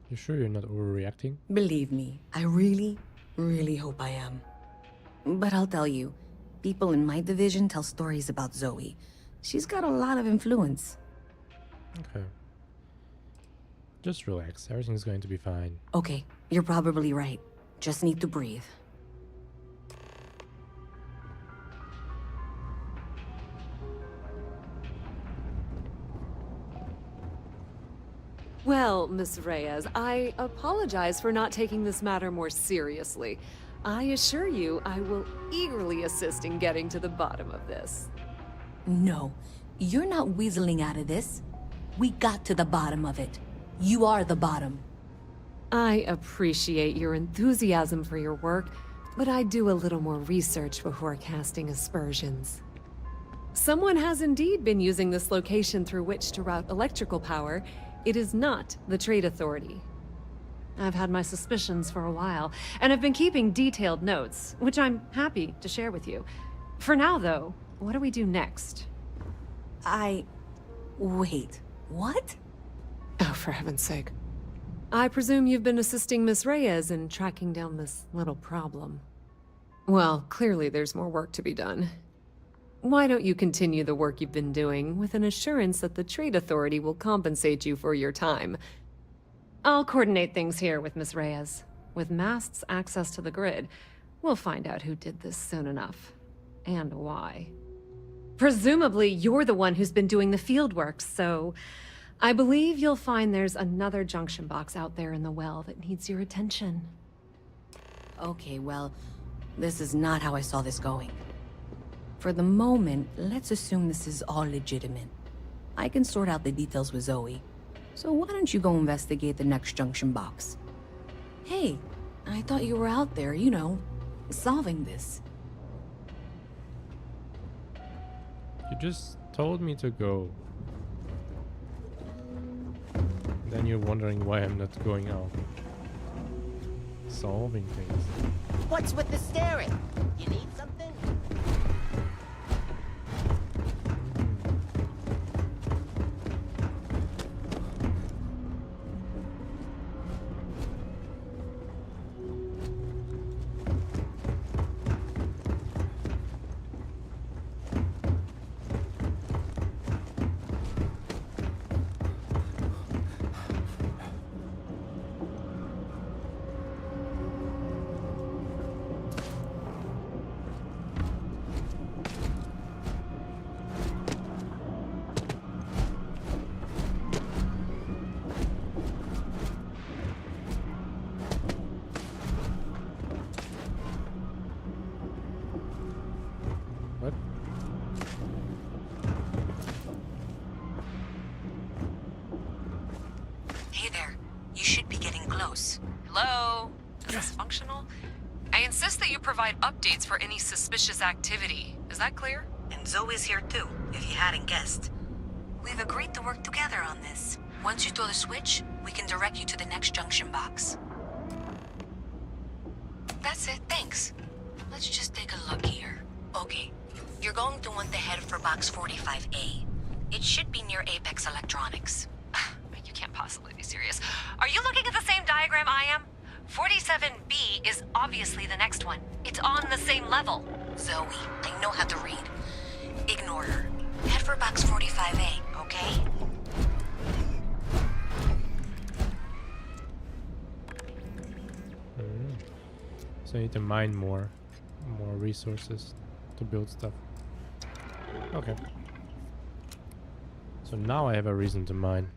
You sure you're not overreacting? Believe me, I really, really hope I am. But I'll tell you, people in my division tell stories about Zoe. She's got a lot of influence. Okay. Just relax. Everything's going to be fine. Okay, you're probably right. Just need to breathe. Well, Miss Reyes, I apologize for not taking this matter more seriously. I assure you, I will eagerly assist in getting to the bottom of this. No, you're not weaseling out of this. We got to the bottom of it. You are the bottom. I appreciate your enthusiasm for your work, but I do a little more research before casting aspersions. Someone has indeed been using this location through which to route electrical power. It is not the Trade Authority. I've had my suspicions for a while, and I've been keeping detailed notes, which I'm happy to share with you. For now, though, what do we do next? Wait, what? Oh, for heaven's sake. I presume you've been assisting Miss Reyes in tracking down this little problem. Well, clearly there's more work to be done. Why don't you continue the work you've been doing with an assurance that the Trade Authority will compensate you for your time? I'll coordinate things here with Miss Reyes. With Mast's access to the grid, we'll find out who did this soon enough. And why. Presumably, you're the one who's been doing the field work, so I believe you'll find there's another junction box out there in the well that needs your attention. Okay, well, this is not how I saw this going. For the moment, let's assume this is all legitimate. I can sort out the details with Zoe. So why don't you go investigate the next junction box? Hey, I thought you were out there, you know, solving this. You just told me to go. Then you're wondering why I'm not going out. Solving things. What's with the staring? You need something? Hey there, you should be getting close. Hello? Is this functional? I insist that you provide updates for any suspicious activity. Is that clear? And Zoe's here too, if you hadn't guessed. We've agreed to work together on this. Once you throw the switch, we can direct you to the next junction box. That's it, thanks. Let's just take a look here. Okay, you're going to want to head for box 45A. It should be near Apex Electronics. You can't possibly be serious. Are you looking at the same diagram I am? 47B is obviously the next one. It's on the same level. Zoe, I know how to read. Ignore her. Head for box 45A, okay? So I need to mine more resources to build stuff. Okay. So now I have a reason to mine.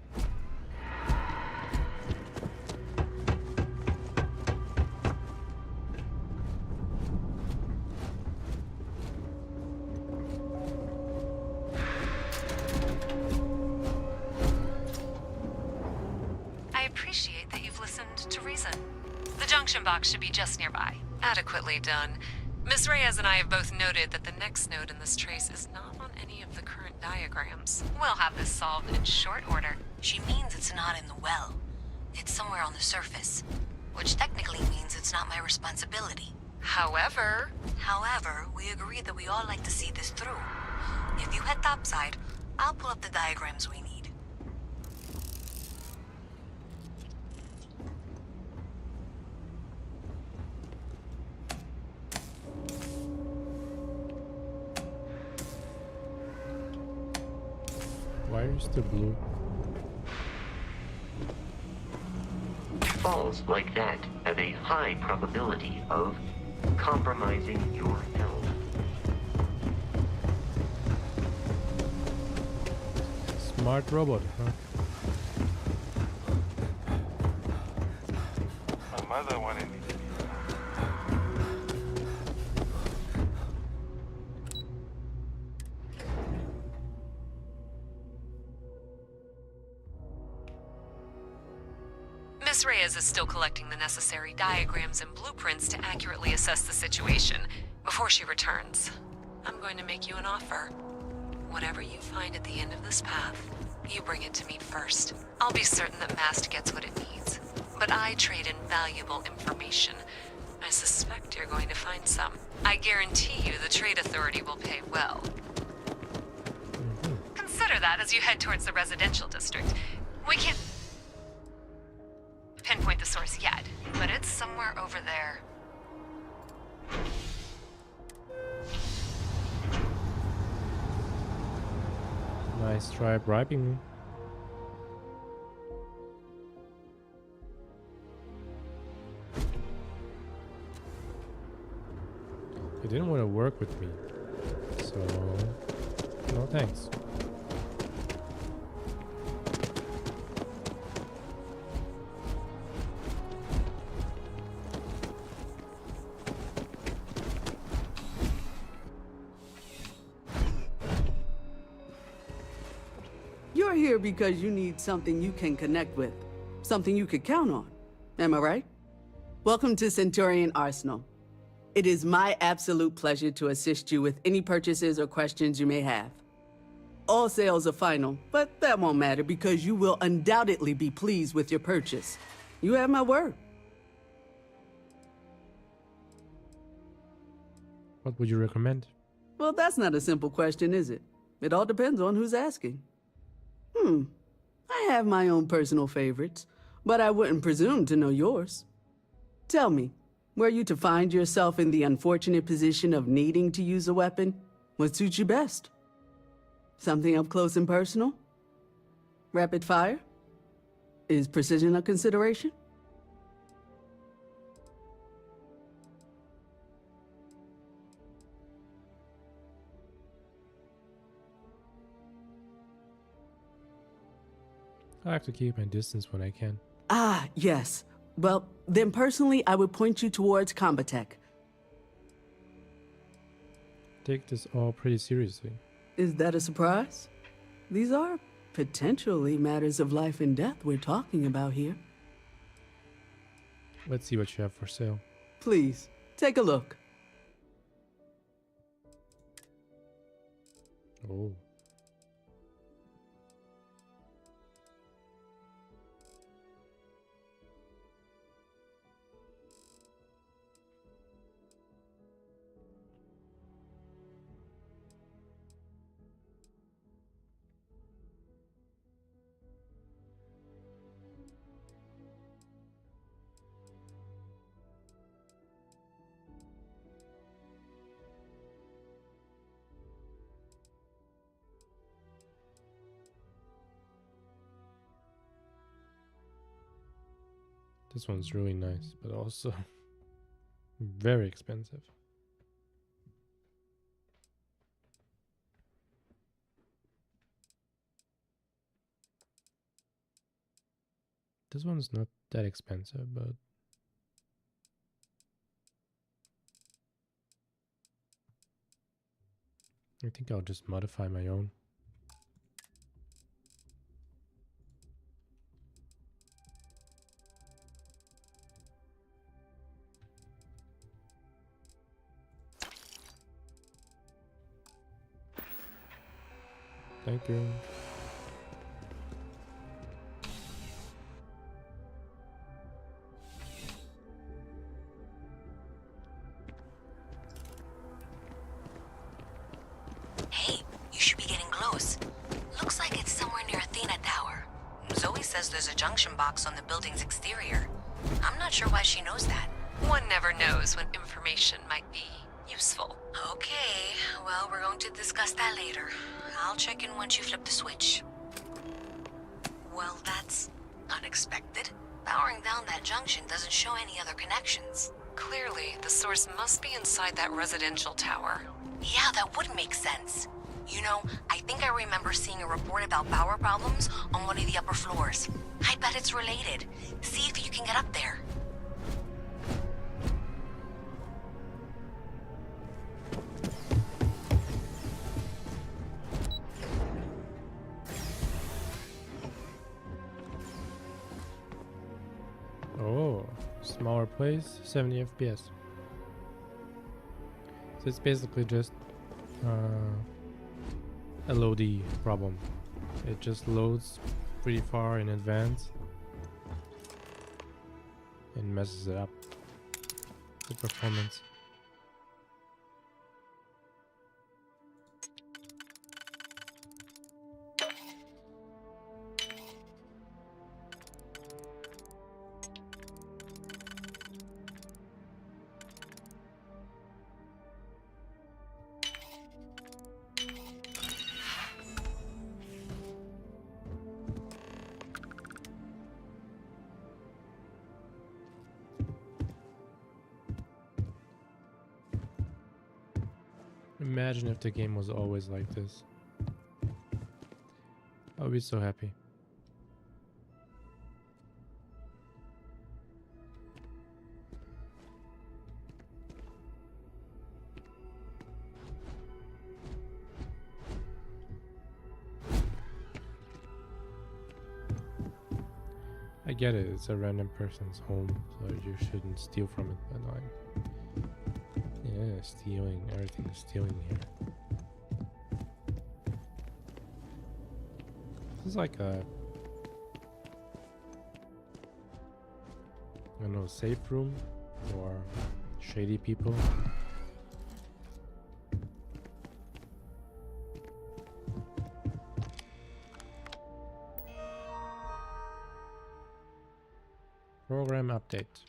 I appreciate that you've listened to reason. The junction box should be just nearby. Adequately done. Miss Reyes and I have both noted that the next node in this trace is not on any of the current diagrams. We'll have this solved in short order. She means it's not in the well. It's somewhere on the surface. Which technically means it's not my responsibility. However, we agreed that we all like to see this through. If you head topside, I'll pull up the diagrams we need. Why are you still blue? Falls like that have a high probability of compromising your health. Smart robot, huh? My mother wanted me to be. Miss Reyes is still collecting the necessary diagrams and blueprints to accurately assess the situation before she returns. I'm going to make you an offer. Whatever you find at the end of this path, you bring it to me first. I'll be certain that Mast gets what it needs, but I trade in valuable information. I suspect you're going to find some. I guarantee you the Trade Authority will pay well. Consider that as you head towards the residential district. We can't pinpoint the source yet, but it's somewhere over there. Nice try bribing me. You didn't want to work with me, so no thanks. You're here because you need something you can connect with. Something you could count on. Am I right? Welcome to Centurion Arsenal. It is my absolute pleasure to assist you with any purchases or questions you may have. All sales are final, but that won't matter because you will undoubtedly be pleased with your purchase. You have my word. What would you recommend? Well, that's not a simple question, is it? It all depends on who's asking. I have my own personal favorites, but I wouldn't presume to know yours. Tell me, were you to find yourself in the unfortunate position of needing to use a weapon, what suits you best? Something up close and personal? Rapid fire? Is precision a consideration? I like to keep my distance when I can. Ah, yes. Well, then personally, I would point you towards Combatech. Take this all pretty seriously. Is that a surprise? These are potentially matters of life and death we're talking about here. Let's see what you have for sale. Please, Take a look. Oh. This one's really nice, but also very expensive. This one's not that expensive, but I think I'll just modify my own. Thank you. Hey, you should be getting close. Looks like it's somewhere near Athena Tower. Zoe says there's a junction box on the building's exterior. I'm not sure why she knows that. One never knows when information might be useful. Okay, well, we're going to discuss that later. I'll check in once you flip the switch. Well, that's unexpected. Powering down that junction doesn't show any other connections. Clearly, the source must be inside that residential tower. Yeah, that would make sense. You know, I think I remember seeing a report about power problems on one of the upper floors. I bet it's related. See if you can get up there. Oh, smaller place, 70 FPS. So it's basically just a load problem. It just loads pretty far in advance and messes it up, the performance. Imagine if the game was always like this. I'll be so happy. I get it, it's a random person's home, so you shouldn't steal from it, but like, yeah, stealing, everything is stealing here. This is like a, I don't know, safe room for shady people. Program update.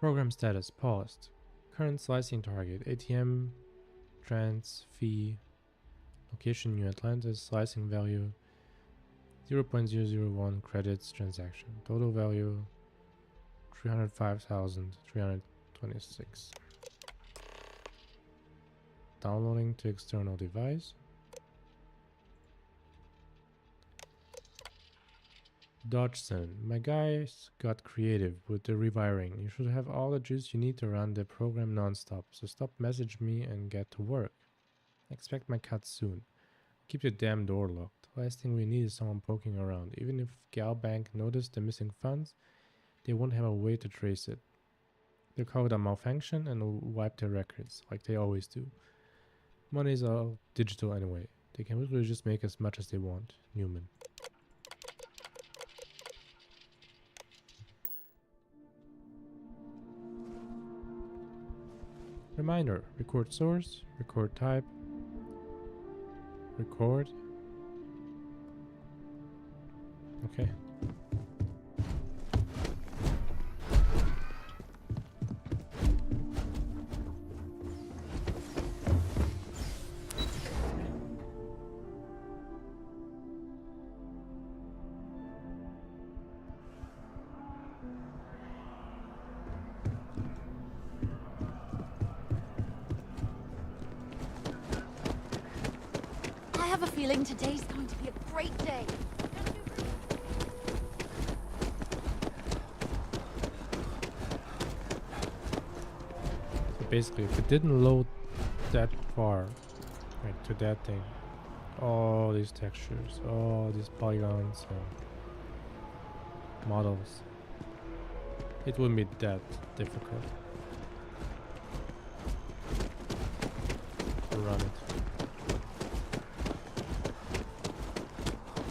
Program status paused. Current slicing target ATM trans fee. Location New Atlantis. Slicing value 0.001 credits transaction. Total value 305,326. Downloading to external device. Dodgson, my guys got creative with the rewiring. You should have all the juice you need to run the program non-stop, so stop message me and get to work. Expect my cut soon. Keep the damn door locked. Last thing we need is someone poking around. Even if Gal Bank noticed the missing funds, they won't have a way to trace it. They'll code a malfunction and wipe their records, like they always do. Money's all digital anyway. They can literally just make as much as they want. Newman. Reminder, record source, record type, record. Okay. I have a feeling today's going to be a great day. So basically, if it didn't load that far, right, to that thing, all these textures, all these polygons and models, it wouldn't be that difficult to run it.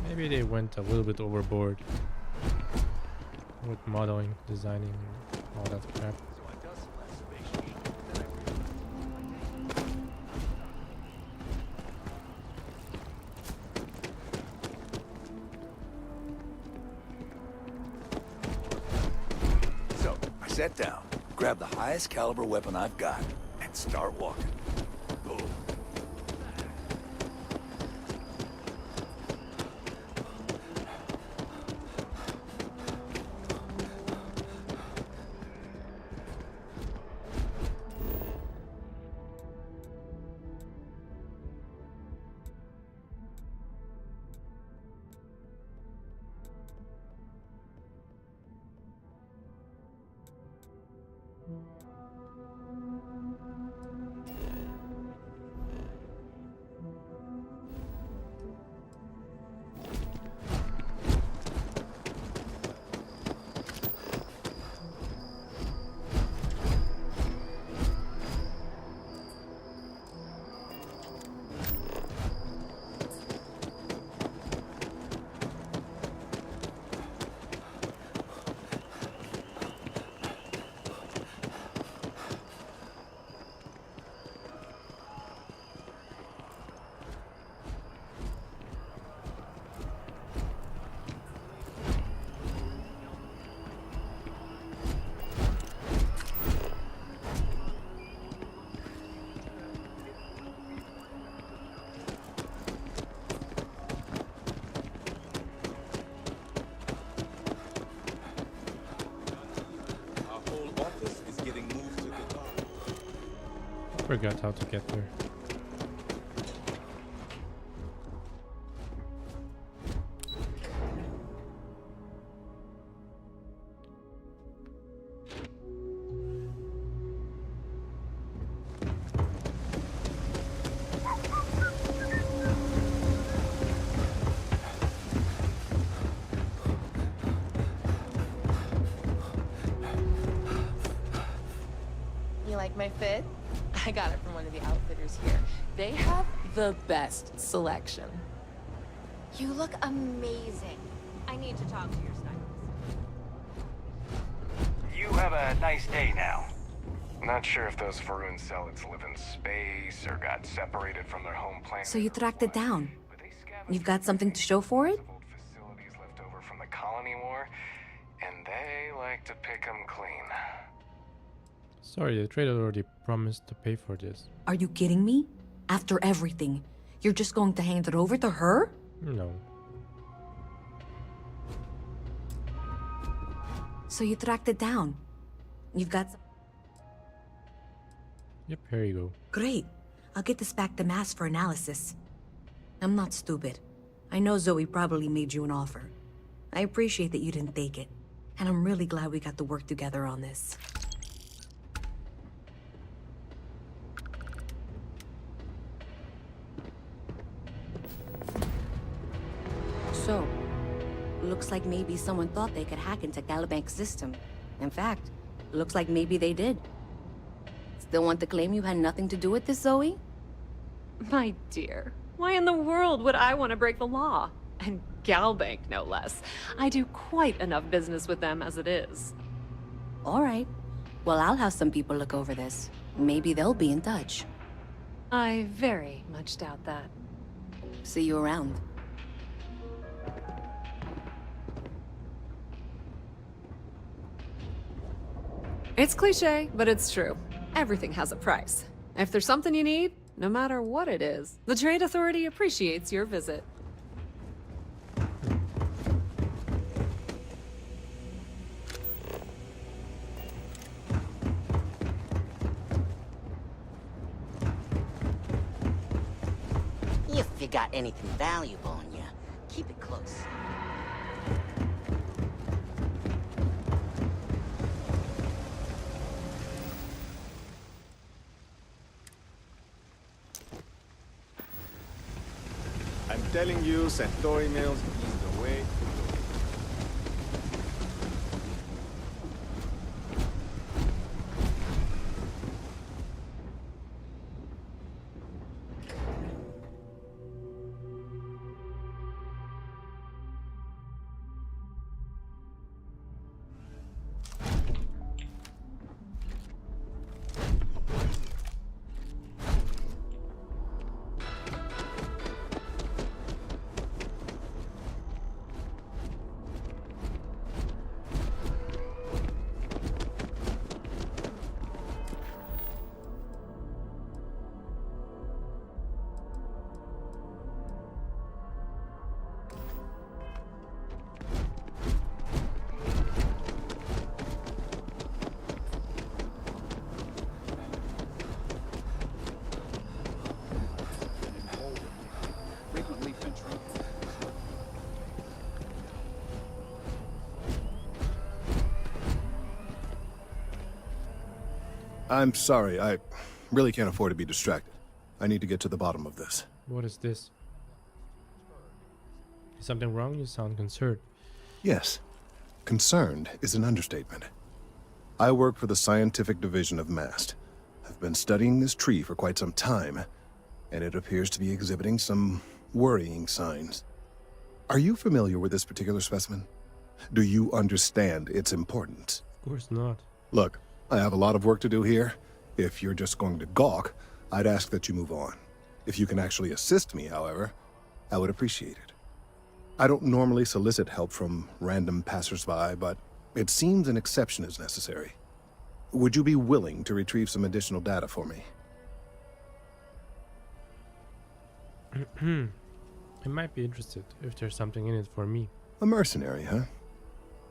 Maybe they went a little bit overboard with modeling, designing, all that crap. So, I sat down, grabbed the highest caliber weapon I've got, and start walking. Boom. Forgot how to get there. You like my fit? I got it from one of the outfitters here. They have the best selection. You look amazing. I need to talk to your stylist. You have a nice day now. Not sure if those Varun zealots live in space or got separated from their home planet. So you tracked it down. You've got something to show for it? Facilities left over from the Colony War, and they like to pick them clean. Sorry, the trader already promised to pay for this. Are you kidding me? After everything, you're just going to hand it over to her? No. So you tracked it down. You've got some... Yep, here you go. Great. I'll get this back to Mass for analysis. I'm not stupid. I know Zoe probably made you an offer. I appreciate that you didn't take it. And I'm really glad we got to work together on this. So, looks like maybe someone thought they could hack into Calibank's system. In fact, Looks like maybe they did. Still want to claim you had nothing to do with this, Zoe? My dear, why in the world would I want to break the law? And Galbank, no less. I do quite enough business with them as it is. All right. Well, I'll have some people look over this. Maybe they'll be in touch. I very much doubt that. See you around. It's cliche, but it's true. Everything has a price. If there's something you need, no matter what it is, the Trade Authority appreciates your visit. If you got anything valuable on you, keep it close. I'm telling you, Centauri Mills is the way. I'm sorry, I really can't afford to be distracted. I need to get to the bottom of this. What is this? Is something wrong? You sound concerned. Yes. Concerned is an understatement. I work for the scientific division of MAST. I've been studying this tree for quite some time, and it appears to be exhibiting some worrying signs. Are you familiar with this particular specimen? Do you understand its importance? Of course not. Look, I have a lot of work to do here. If you're just going to gawk, I'd ask that you move on. If you can actually assist me, however, I would appreciate it. I don't normally solicit help from random passersby, but it seems an exception is necessary. Would you be willing to retrieve some additional data for me? I might be interested if there's something in it for me. A mercenary, huh?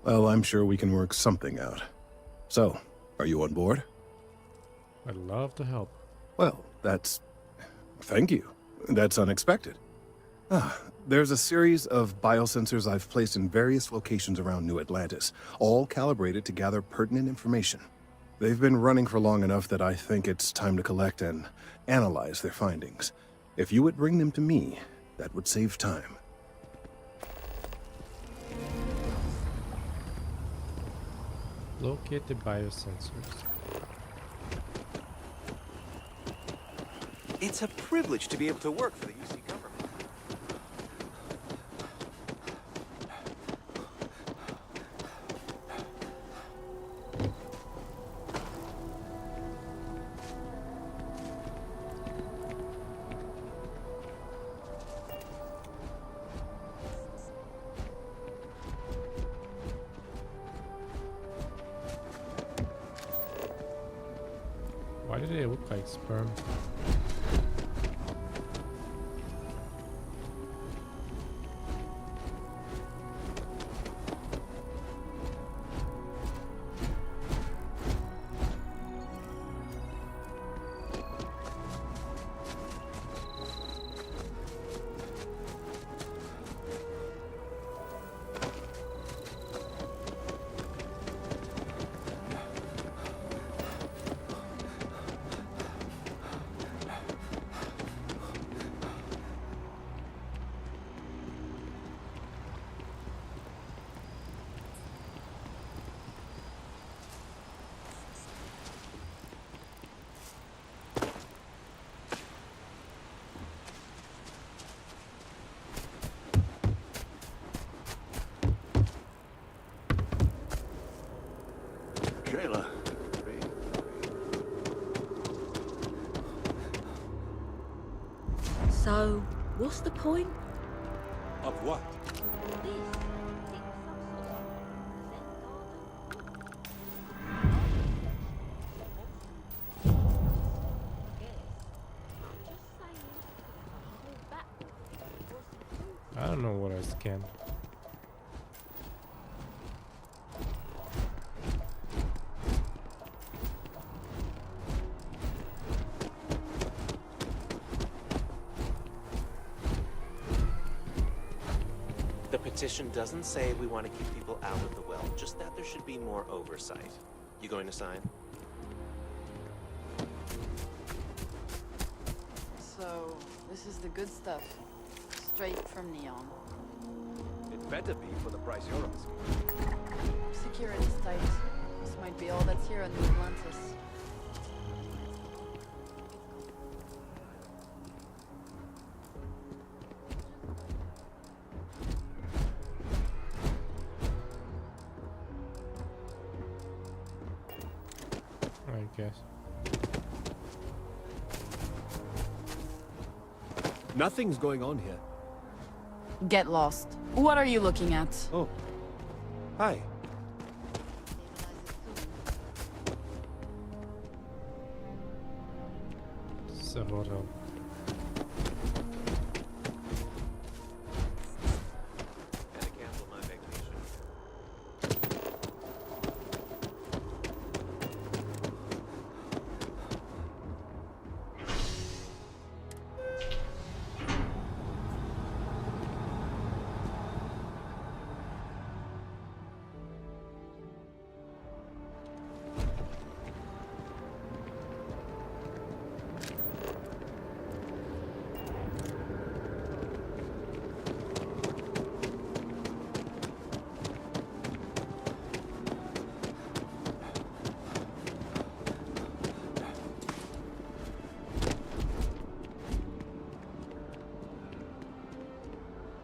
Well, I'm sure we can work something out. So, are you on board? I'd love to help. Well, thank you. That's unexpected. There's a series of biosensors I've placed in various locations around New Atlantis, all calibrated to gather pertinent information. They've been running for long enough that I think it's time to collect and analyze their findings. If you would bring them to me, that would save time. Locate the biosensors. It's a privilege to be able to work for the UC government. Why do they look like sperm? So, what's the point? Of what? I don't know what I scanned. The petition doesn't say we want to keep people out of the well, just that there should be more oversight. You going to sign? So, this is the good stuff. Straight from Neon. It better be for the price you're asking. Security's tight. This might be all that's here on the Atlantis. I guess. Nothing's going on here. Get lost. What are you looking at? Oh. Hi. It's a hotel. Had to cancel my vacation.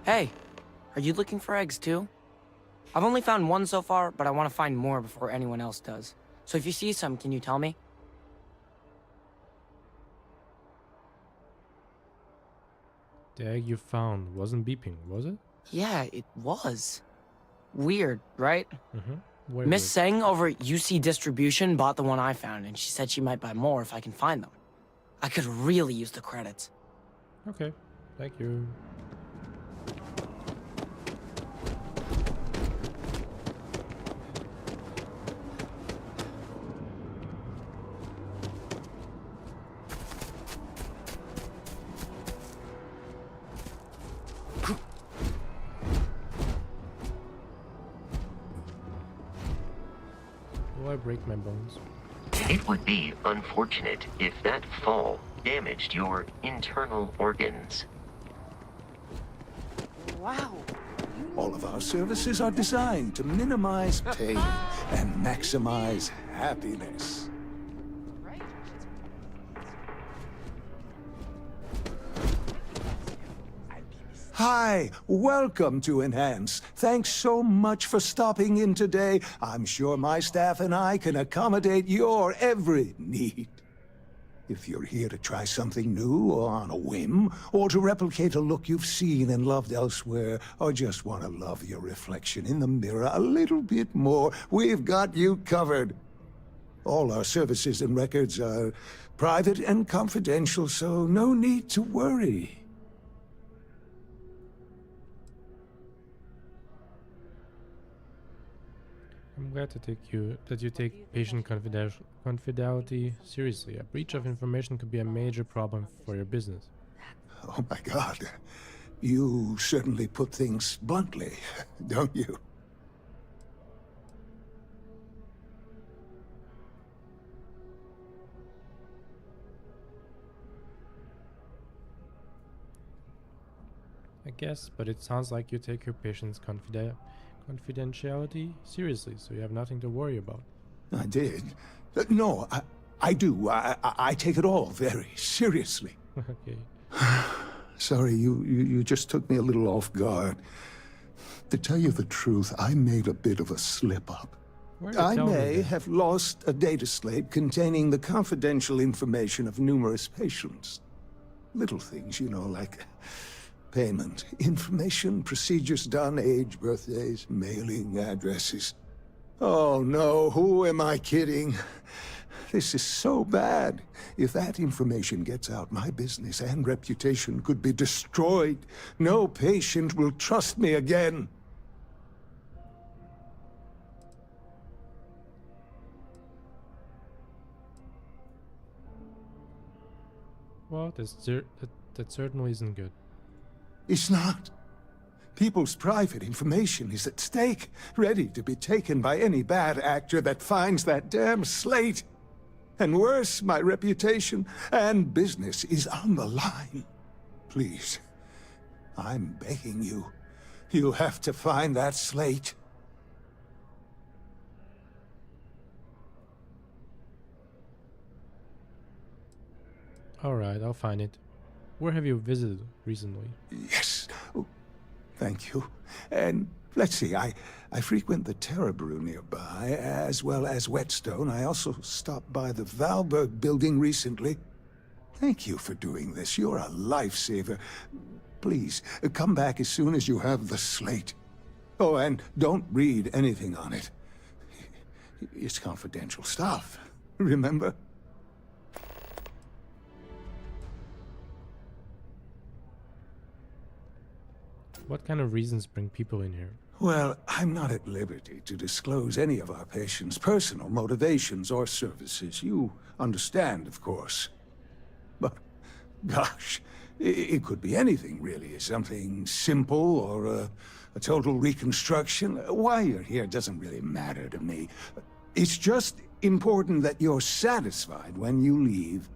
Hey, are you looking for eggs too? I've only found one so far, but I want to find more before anyone else does. So if you see some, can you tell me? The egg you found wasn't beeping, was it? Yeah, it was. Weird, right? Mm-hmm. Miss Seng over at UC Distribution bought the one I found, and she said she might buy more if I can find them. I could really use the credits. Okay, thank you. Will I break my bones? It would be unfortunate if that fall damaged your internal organs. Wow. All of our services are designed to minimize pain and maximize happiness. Hi, welcome to Enhance. Thanks so much for stopping in today. I'm sure my staff and I can accommodate your every need. If you're here to try something new or on a whim, or to replicate a look you've seen and loved elsewhere, or just want to love your reflection in the mirror a little bit more, we've got you covered. All our services and records are private and confidential, so no need to worry. I'm glad that you take patient confidentiality seriously. A breach of information could be a major problem for your business. Oh my God. You certainly put things bluntly, don't you? I guess, but it sounds like you take your patient's confidentiality seriously, so you have nothing to worry about. I did. No, I do. I take it all very seriously. Okay. Sorry, you just took me a little off guard. To tell you the truth, I made a bit of a slip-up. I may have lost a data slate containing the confidential information of numerous patients. Little things, you know, like payment, information, procedures done, age, birthdays, mailing addresses. Oh no, who am I kidding? This is so bad. If that information gets out, my business and reputation could be destroyed. No patient will trust me again. Well, that certainly isn't good. It's not. People's private information is at stake, ready to be taken by any bad actor that finds that damn slate. And worse, my reputation and business is on the line. Please, I'm begging you. You have to find that slate. Alright, I'll find it. Where have you visited recently? Yes. Oh, thank you. And let's see, I frequent the Terror Brew nearby, as well as Whetstone. I also stopped by the Valberg building recently. Thank you for doing this. You're a lifesaver. Please, come back as soon as you have the slate. Oh, and don't read anything on it. It's confidential stuff, remember? What kind of reasons bring people in here? Well, I'm not at liberty to disclose any of our patients' personal motivations or services. You understand, of course. But, gosh, it could be anything, really. Something simple or a total reconstruction. Why you're here doesn't really matter to me. It's just important that you're satisfied when you leave.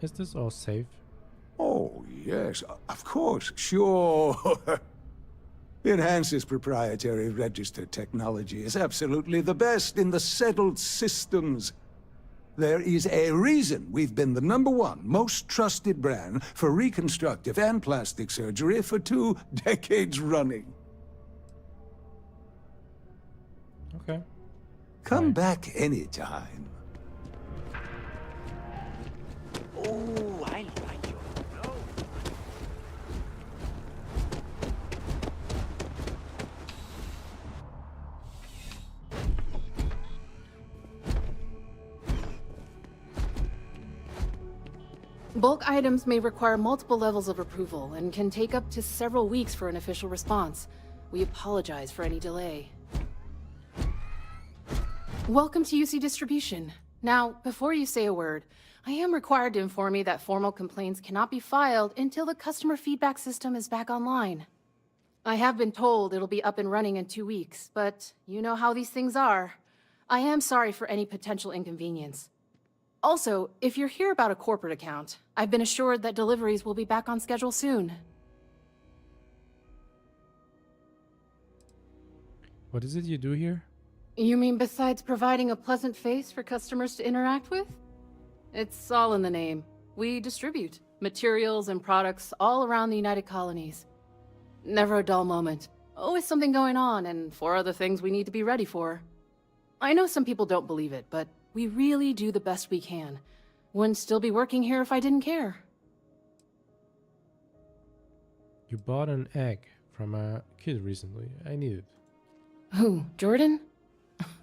Is this all safe? Oh, yes, of course, sure. Enhance's proprietary registered technology is absolutely the best in the settled systems. There is a reason we've been the #1 most trusted brand for reconstructive and plastic surgery for 2 decades running. Okay. Come back anytime. Oh, I like your flow. Bulk items may require multiple levels of approval and can take up to several weeks for an official response. We apologize for any delay. Welcome to UC Distribution. Now, before you say a word, I am required to inform you that formal complaints cannot be filed until the customer feedback system is back online. I have been told it'll be up and running in 2 weeks, but you know how these things are. I am sorry for any potential inconvenience. Also, if you're here about a corporate account, I've been assured that deliveries will be back on schedule soon. What is it you do here? You mean besides providing a pleasant face for customers to interact with? It's all in the name. We distribute materials and products all around the United Colonies. Never a dull moment. Always something going on, and 4 other things we need to be ready for. I know some people don't believe it, but we really do the best we can. Wouldn't still be working here if I didn't care. You bought an egg from a kid recently. I need it. Who, Jordan?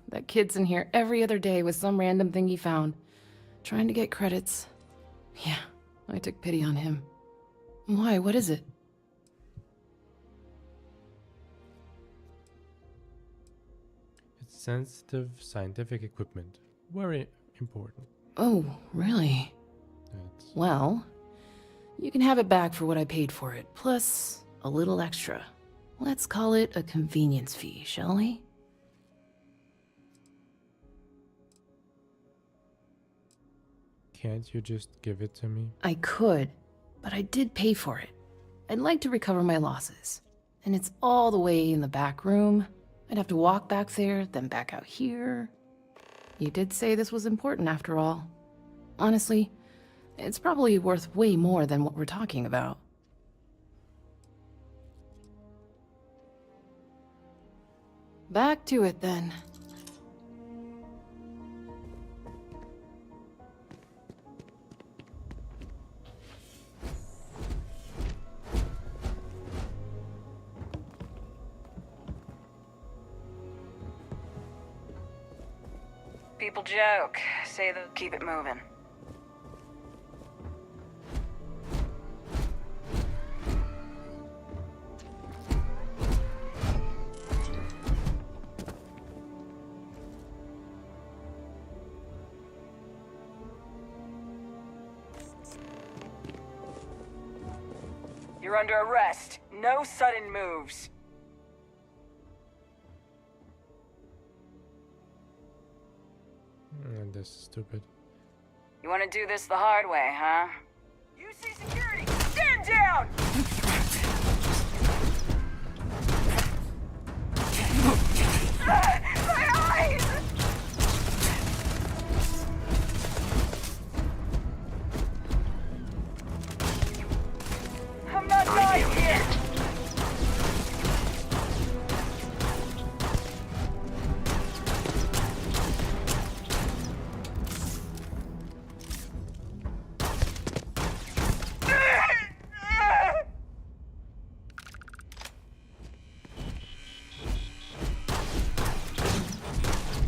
That kid's in here every other day with some random thing he found. Trying to get credits. Yeah, I took pity on him. Why, what is it? It's sensitive scientific equipment. Very important. Oh, really? That's... Well, you can have it back for what I paid for it, plus a little extra. Let's call it a convenience fee, shall we? Can't you just give it to me? I could, but I did pay for it. I'd like to recover my losses. And it's all the way in the back room. I'd have to walk back there, then back out here. You did say this was important after all. Honestly, it's probably worth way more than what we're talking about. Back to it then. People joke. Say they'll keep it moving. You're under arrest. No sudden moves. This is stupid. You want to do this the hard way, huh? You see security! Stand down! My eyes! I'm not dying here!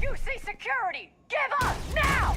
You see security! Give up now!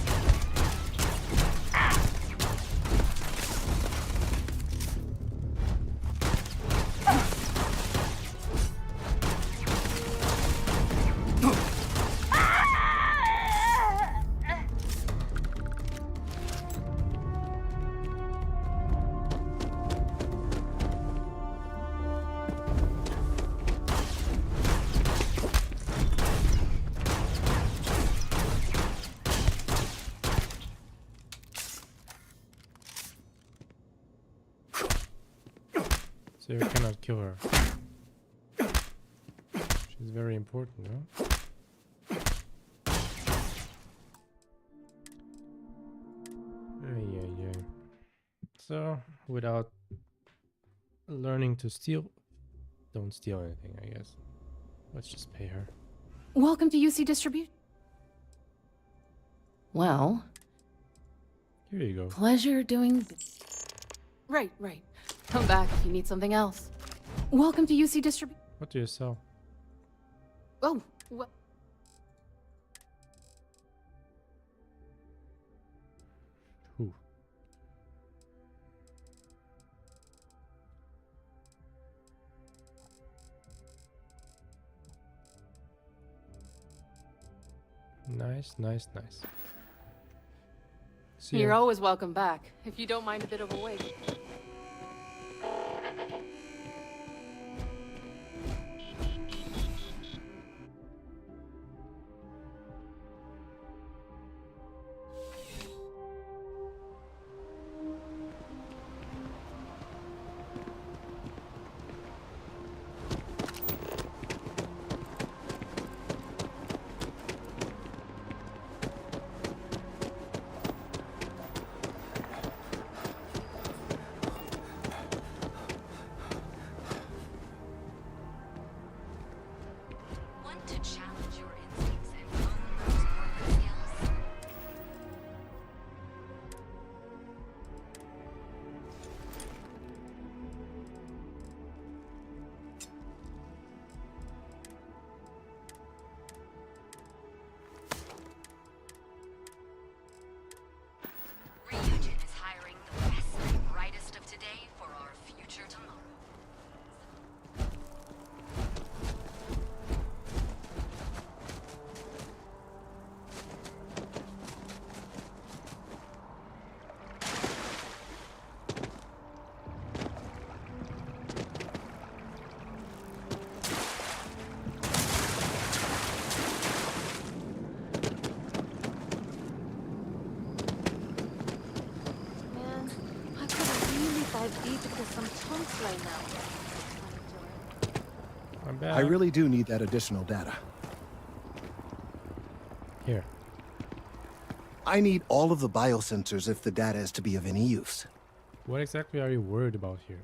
So you cannot kill her. She's very important, no? Yeah. So, without learning to steal, don't steal anything, I guess. Let's just pay her. Welcome to UC Distribution. Well, Here you go. pleasure doing... Right. Come back if you need something else. Welcome to UC Distribution. What do you sell? Oh, well... Who? Nice. See You're ya. always welcome back, if you don't mind a bit of a wait. Want to challenge your instincts and hone those corporate skills? Ryujin is hiring the best and brightest of today for our future tomorrow. Man, I could really dive deep into some chunks right now. I'm back. I really do need that additional data. Here. I need all of the biosensors if the data is to be of any use. What exactly are you worried about here?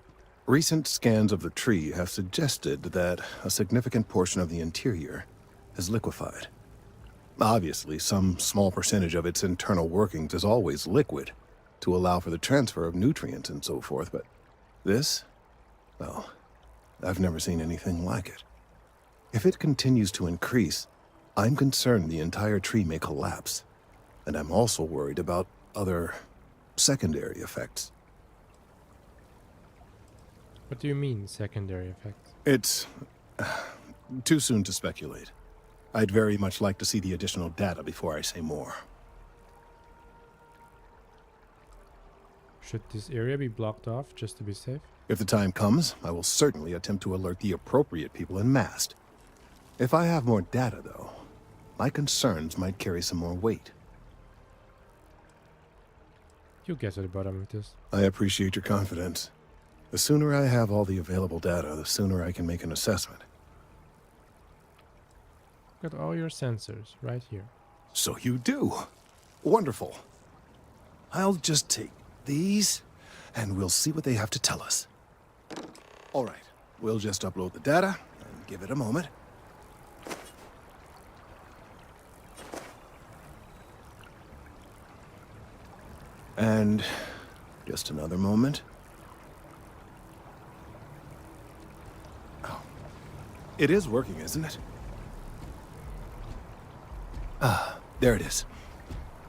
Recent scans of the tree have suggested that a significant portion of the interior is liquefied. Obviously, some small percentage of its internal workings is always liquid to allow for the transfer of nutrients and so forth, but this? Well, I've never seen anything like it. If it continues to increase, I'm concerned the entire tree may collapse. And I'm also worried about other secondary effects. What do you mean, secondary effects? It's too soon to speculate. I'd very much like to see the additional data before I say more. Should this area be blocked off just to be safe? If the time comes, I will certainly attempt to alert the appropriate people en masse. If I have more data, though, my concerns might carry some more weight. You'll get to the bottom of this. I appreciate your confidence. The sooner I have all the available data, the sooner I can make an assessment. Got all your sensors right here. So you do. Wonderful. I'll just take these, and we'll see what they have to tell us. All right, we'll just upload the data and give it a moment. And just another moment. Oh, it is working, isn't it? Ah, there it is.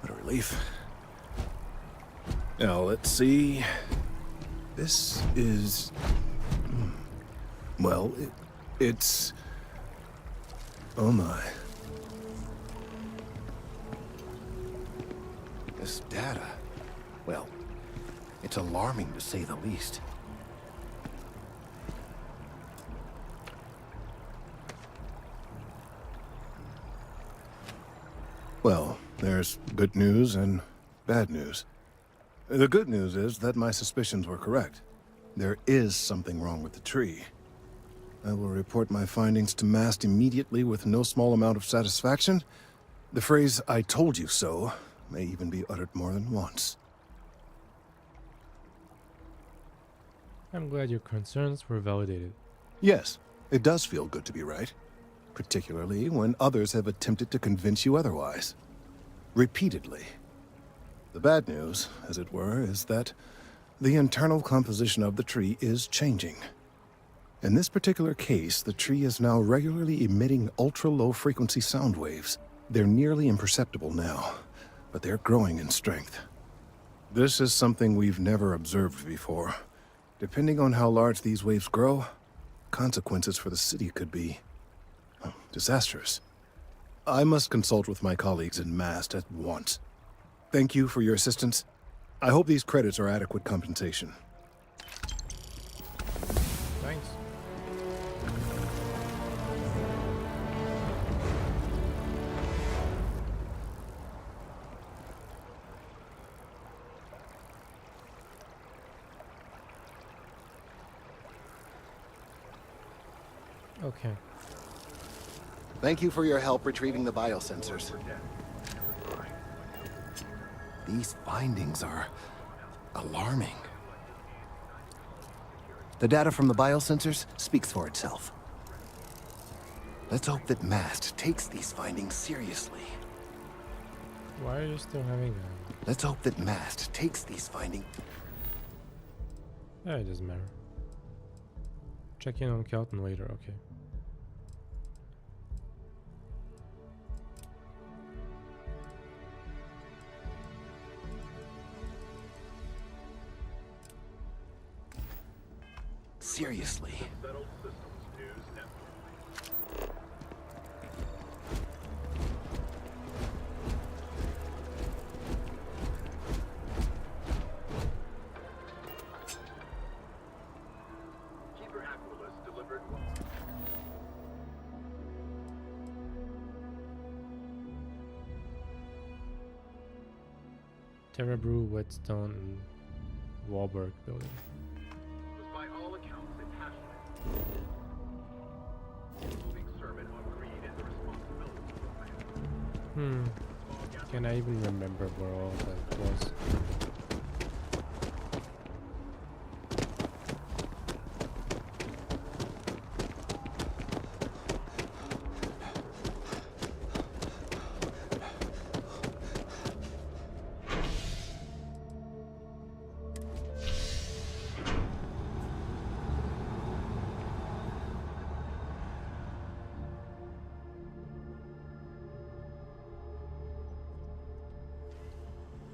What a relief. Now, let's see. This is... Well, it's... Oh my. This data... Well, it's alarming to say the least. Well, there's good news and bad news. The good news is that my suspicions were correct. There is something wrong with the tree. I will report my findings to MAST immediately with no small amount of satisfaction. The phrase, "I told you so," may even be uttered more than once. I'm glad your concerns were validated. Yes, it does feel good to be right. Particularly when others have attempted to convince you otherwise. Repeatedly. The bad news, as it were, is that the internal composition of the tree is changing. In this particular case, the tree is now regularly emitting ultra-low frequency sound waves. They're nearly imperceptible now, but they're growing in strength. This is something we've never observed before. Depending on how large these waves grow, consequences for the city could be disastrous. I must consult with my colleagues in MAST at once. Thank you for your assistance. I hope these credits are adequate compensation. Thanks. Okay. Thank you for your help retrieving the biosensors. These findings are alarming. The data from the biosensors speaks for itself. Let's hope that MAST takes these findings seriously. Why are you still having that? Let's hope that MAST takes these findings... It doesn't matter. Check in on Kelton later, okay. Seriously. Terra Brew, Whetstone, and Wahlberg building. By all accounts, impassionate. Moving sermon on greed and the responsibility of man. Can I even remember where all that was?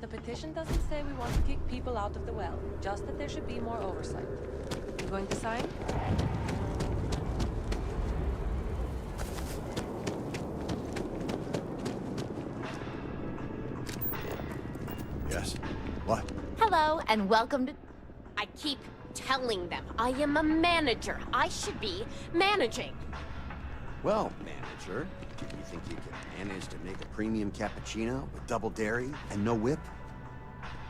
The petition doesn't say we want to kick people out of the well, just that there should be more oversight. You going to sign? Yes. What? Hello, and welcome to... I keep telling them I am a manager. I should be managing. Well, manager, you think you can manage to make a premium cappuccino with double dairy and no whip?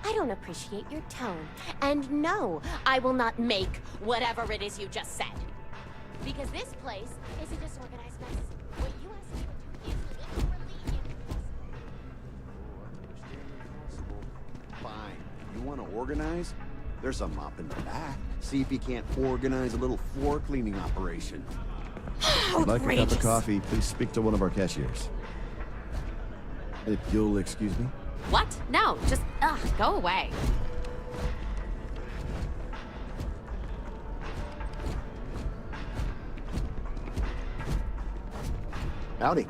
I don't appreciate your tone. And no, I will not make whatever it is you just said. Because this place is a disorganized mess. What you asked me to do is literally impossible. Fine. You want to organize? There's a mop in the back. See if you can't organize a little floor cleaning operation. Like a cup of coffee, please speak to one of our cashiers. If you'll excuse me. What? No, just, go away. Howdy.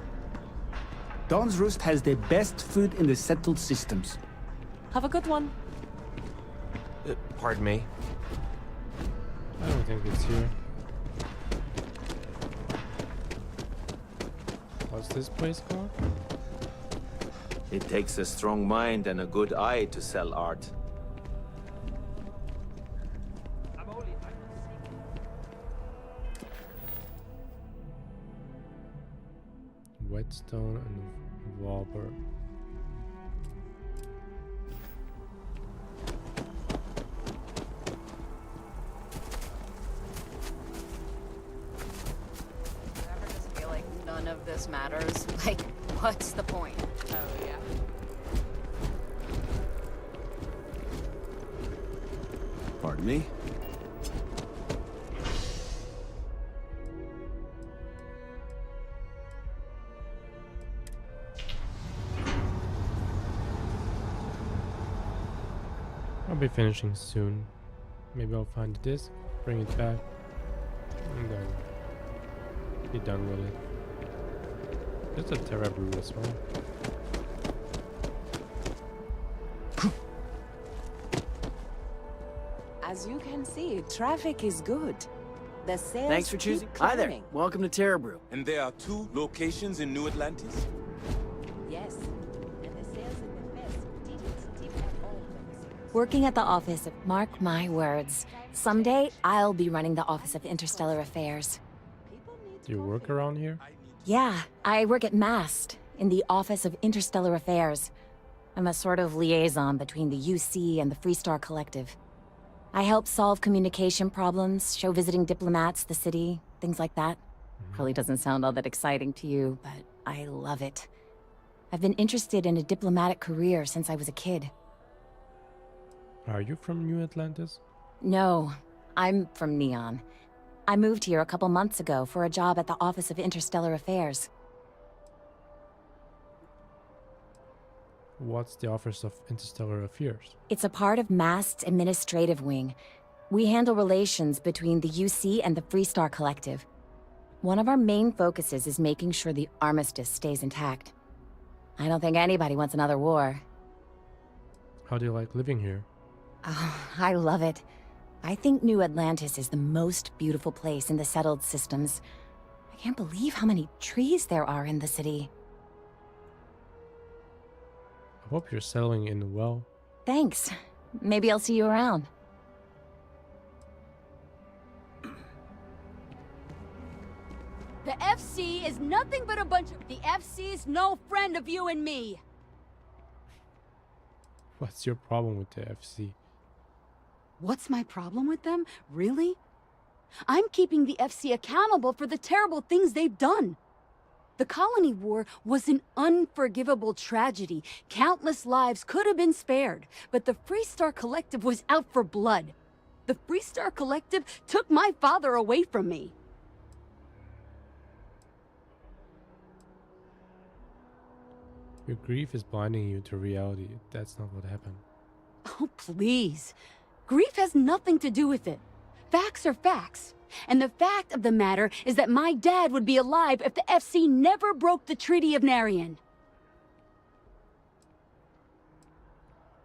Dawn's Roost has the best food in the settled systems. Have a good one. Pardon me? I don't think it's here. What's this place called? It takes a strong mind and a good eye to sell art. Whetstone and Walber. Ever just feel like none of this matters? Like, what's the point? Oh, yeah. Pardon me? I'll be finishing soon. Maybe I'll find the disc, bring it back, and then be done with it. There's a Terra Brew as well. As you can see, traffic is good. The sales Thanks for keep choosing. Hi there. climbing. Welcome to Terra Brew. And there are 2 locations in New Atlantis? Yes. And the sales in the fest didn't tip at all. Working at the office of... Mark my words. Someday, I'll be running the Office of Interstellar Affairs. Do you work around here? Yeah, I work at MAST, in the Office of Interstellar Affairs. I'm a sort of liaison between the UC and the Freestar Collective. I help solve communication problems, show visiting diplomats the city, things like that. Probably doesn't sound all that exciting to you, but I love it. I've been interested in a diplomatic career since I was a kid. Are you from New Atlantis? No, I'm from Neon. I moved here a couple months ago for a job at the Office of Interstellar Affairs. What's the Office of Interstellar Affairs? It's a part of MAST's administrative wing. We handle relations between the UC and the Freestar Collective. One of our main focuses is making sure the armistice stays intact. I don't think anybody wants another war. How do you like living here? Oh, I love it. I think New Atlantis is the most beautiful place in the settled systems. I can't believe how many trees there are in the city. I hope you're settling in well. Thanks. Maybe I'll see you around. The FC is nothing but a bunch of... The FC's no friend of you and me. What's your problem with the FC? What's my problem with them? Really? I'm keeping the FC accountable for the terrible things they've done. The Colony War was an unforgivable tragedy. Countless lives could have been spared, but the Freestar Collective was out for blood. The Freestar Collective took my father away from me. Your grief is blinding you to reality. That's not what happened. Oh, please. Grief has nothing to do with it. Facts are facts. And the fact of the matter is that my dad would be alive if the FC never broke the Treaty of Narian.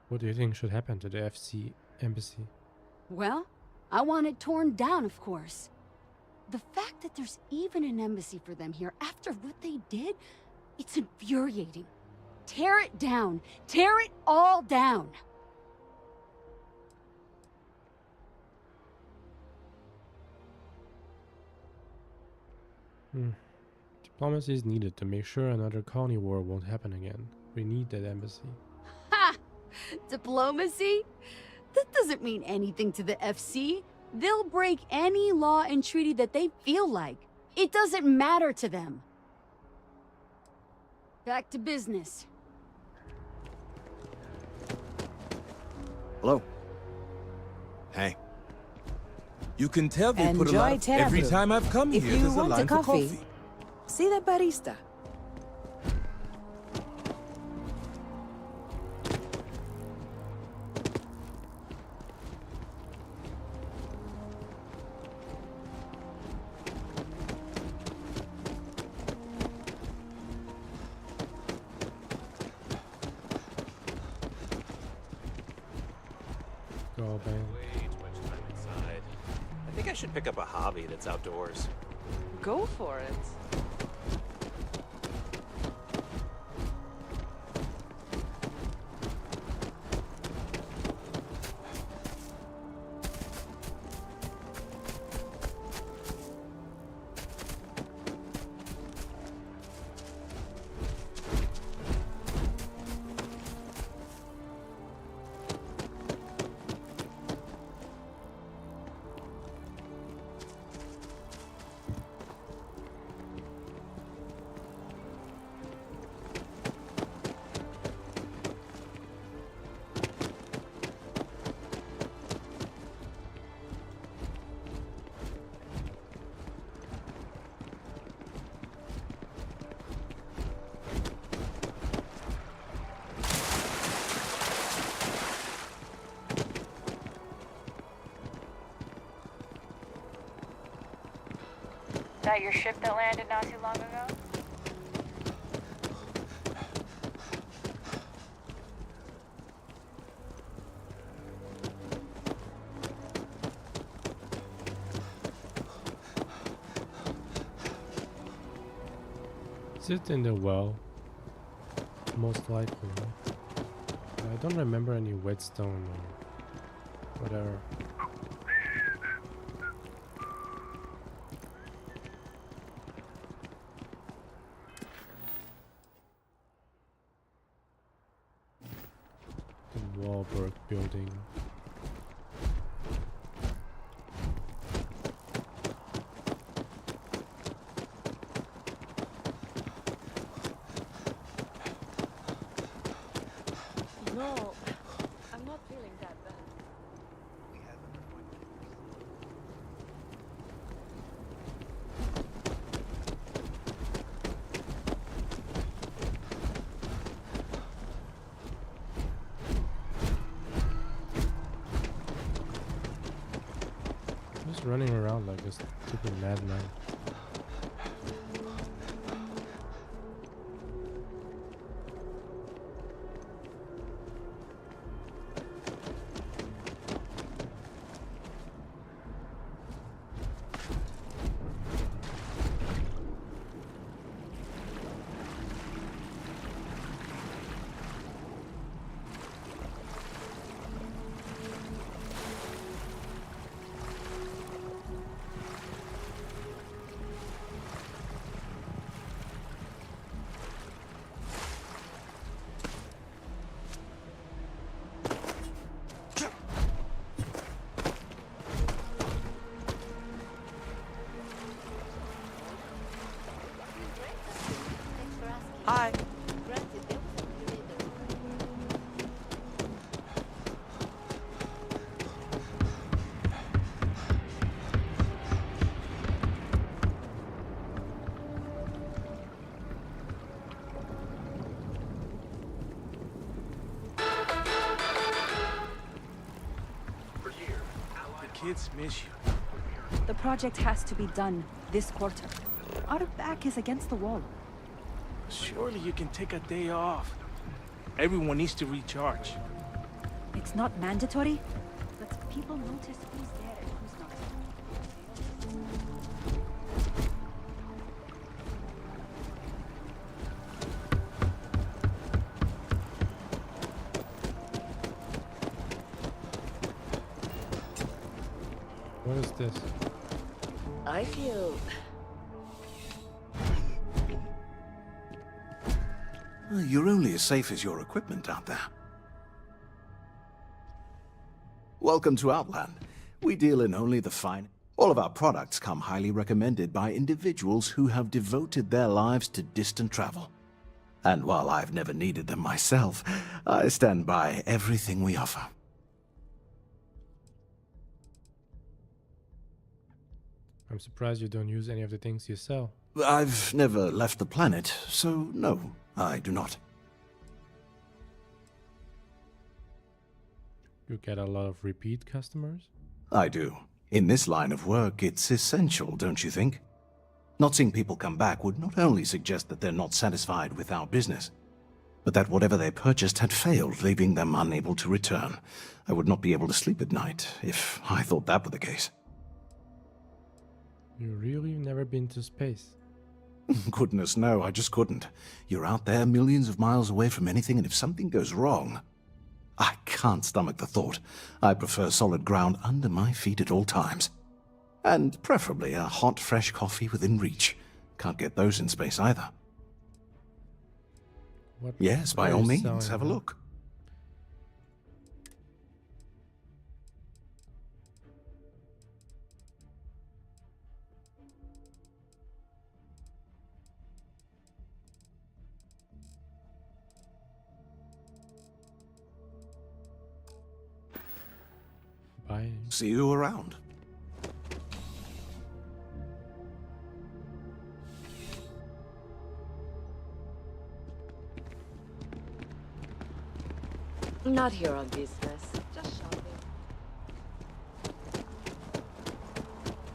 What do you think should happen to the FC embassy? Well, I want it torn down, of course. The fact that there's even an embassy for them here after what they did, it's infuriating. Tear it down. Tear it all down. Diplomacy is needed to make sure another colony war won't happen again. We need that embassy. Ha! Diplomacy? That doesn't mean anything to the FC. They'll break any law and treaty that they feel like. It doesn't matter to them. Back to business. Hello. Hey. You can tell they put a lot of... Every time I've come here, there's a line for coffee. See that barista? Go, man. Way too much time inside. I think I should pick up a hobby that's outdoors. Go for it. That your ship that landed not too long ago? Is it in the well? Most likely. I don't remember any whetstone or whatever. The Wahlberg building. No, I'm not feeling that bad. Just running around like a stupid madman. Hi. The kids miss you. The project has to be done this quarter. Our back is against the wall. Surely you can take a day off. Everyone needs to recharge. It's not mandatory, but people notice who's there and who's not. What is this? I feel... You're only as safe as your equipment out there. Welcome to Outland. We deal in only the fine. All of our products come highly recommended by individuals who have devoted their lives to distant travel. And while I've never needed them myself, I stand by everything we offer. I'm surprised you don't use any of the things you sell. I've never left the planet, so no, I do not. You get a lot of repeat customers? I do. In this line of work, it's essential, don't you think? Not seeing people come back would not only suggest that they're not satisfied with our business, but that whatever they purchased had failed, leaving them unable to return. I would not be able to sleep at night if I thought that were the case. You really never been to space? Goodness, no, I just couldn't. You're out there millions of miles away from anything, and if something goes wrong, I can't stomach the thought. I prefer solid ground under my feet at all times. And preferably a hot, fresh coffee within reach. Can't get those in space either. Yes, by all means, have a look. Bye. See you around. Not here on business. Just shopping.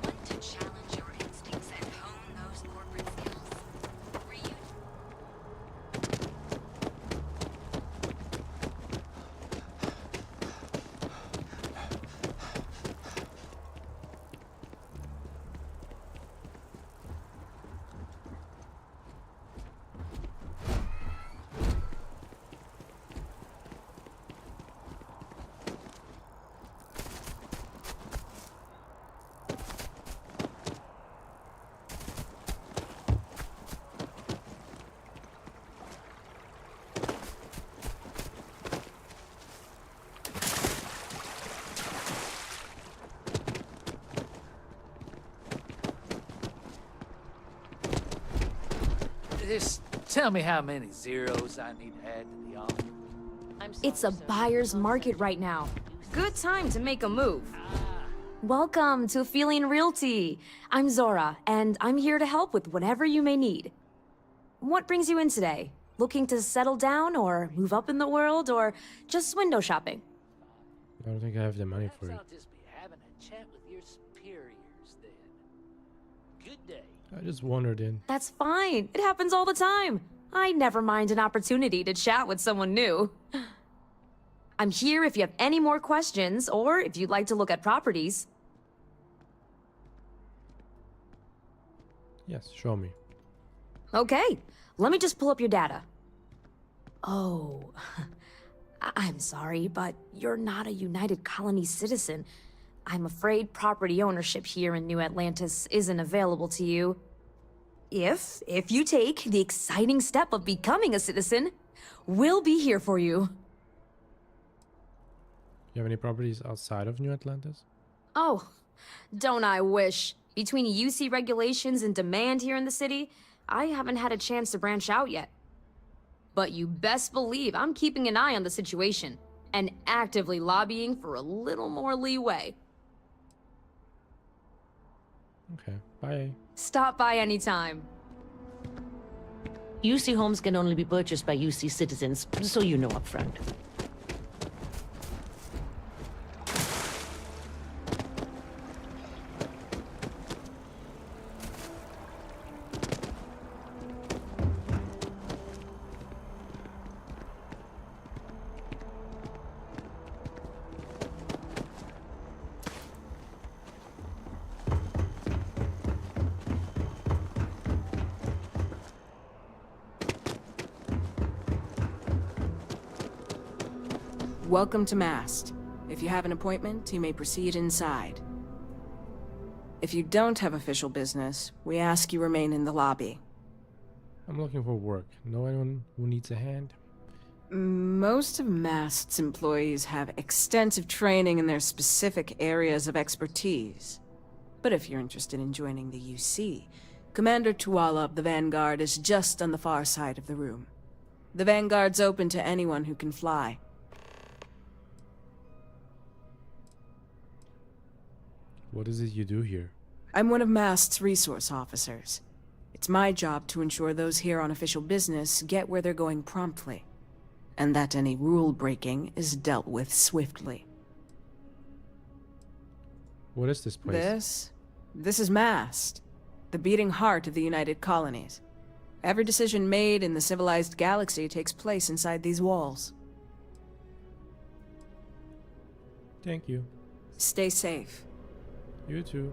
Want to challenge your instincts and hone those corporate skills? Just tell me how many zeros I need to add to the offer. It's a buyer's market right now. Good time to make a move. Welcome to Feeling Realty. I'm Zora, and I'm here to help with whatever you may need. What brings you in today? Looking to settle down, or move up in the world, or just window shopping? I don't think I have the money for it. I'll just be having a chat with your superiors then. Good day. I just wandered in. That's fine. It happens all the time. I never mind an opportunity to chat with someone new. I'm here if you have any more questions, or if you'd like to look at properties. Yes, show me. Okay, let me just pull up your data. Oh, I'm sorry, but you're not a United Colony citizen. I'm afraid property ownership here in New Atlantis isn't available to you. If you take the exciting step of becoming a citizen, we'll be here for you. You have any properties outside of New Atlantis? Oh, don't I wish. Between UC regulations and demand here in the city, I haven't had a chance to branch out yet. But you best believe I'm keeping an eye on the situation and actively lobbying for a little more leeway. Okay, bye. Stop by anytime. UC homes can only be purchased by UC citizens, so you know up front. Welcome to Mast. If you have an appointment, you may proceed inside. If you don't have official business, we ask you remain in the lobby. I'm looking for work. Know anyone who needs a hand? Most of Mast's employees have extensive training in their specific areas of expertise. But if you're interested in joining the UC, Commander Tuala of the Vanguard is just on the far side of the room. The Vanguard's open to anyone who can fly. What is it you do here? I'm one of Mast's resource officers. It's my job to ensure those here on official business get where they're going promptly, and that any rule breaking is dealt with swiftly. What is this place? This is Mast, the beating heart of the United Colonies. Every decision made in the civilized galaxy takes place inside these walls. Thank you. Stay safe. You too.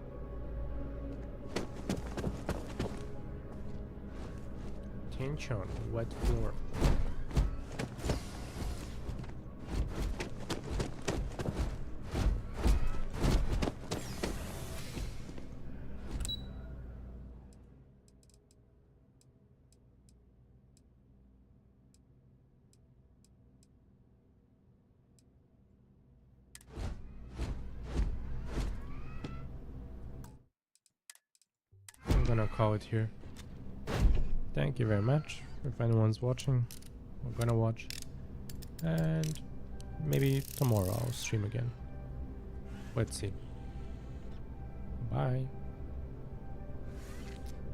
Tension, wet floor. I'm gonna call it here. Thank you very much. If anyone's watching or gonna watch, and maybe tomorrow I'll stream again. Let's see. Bye.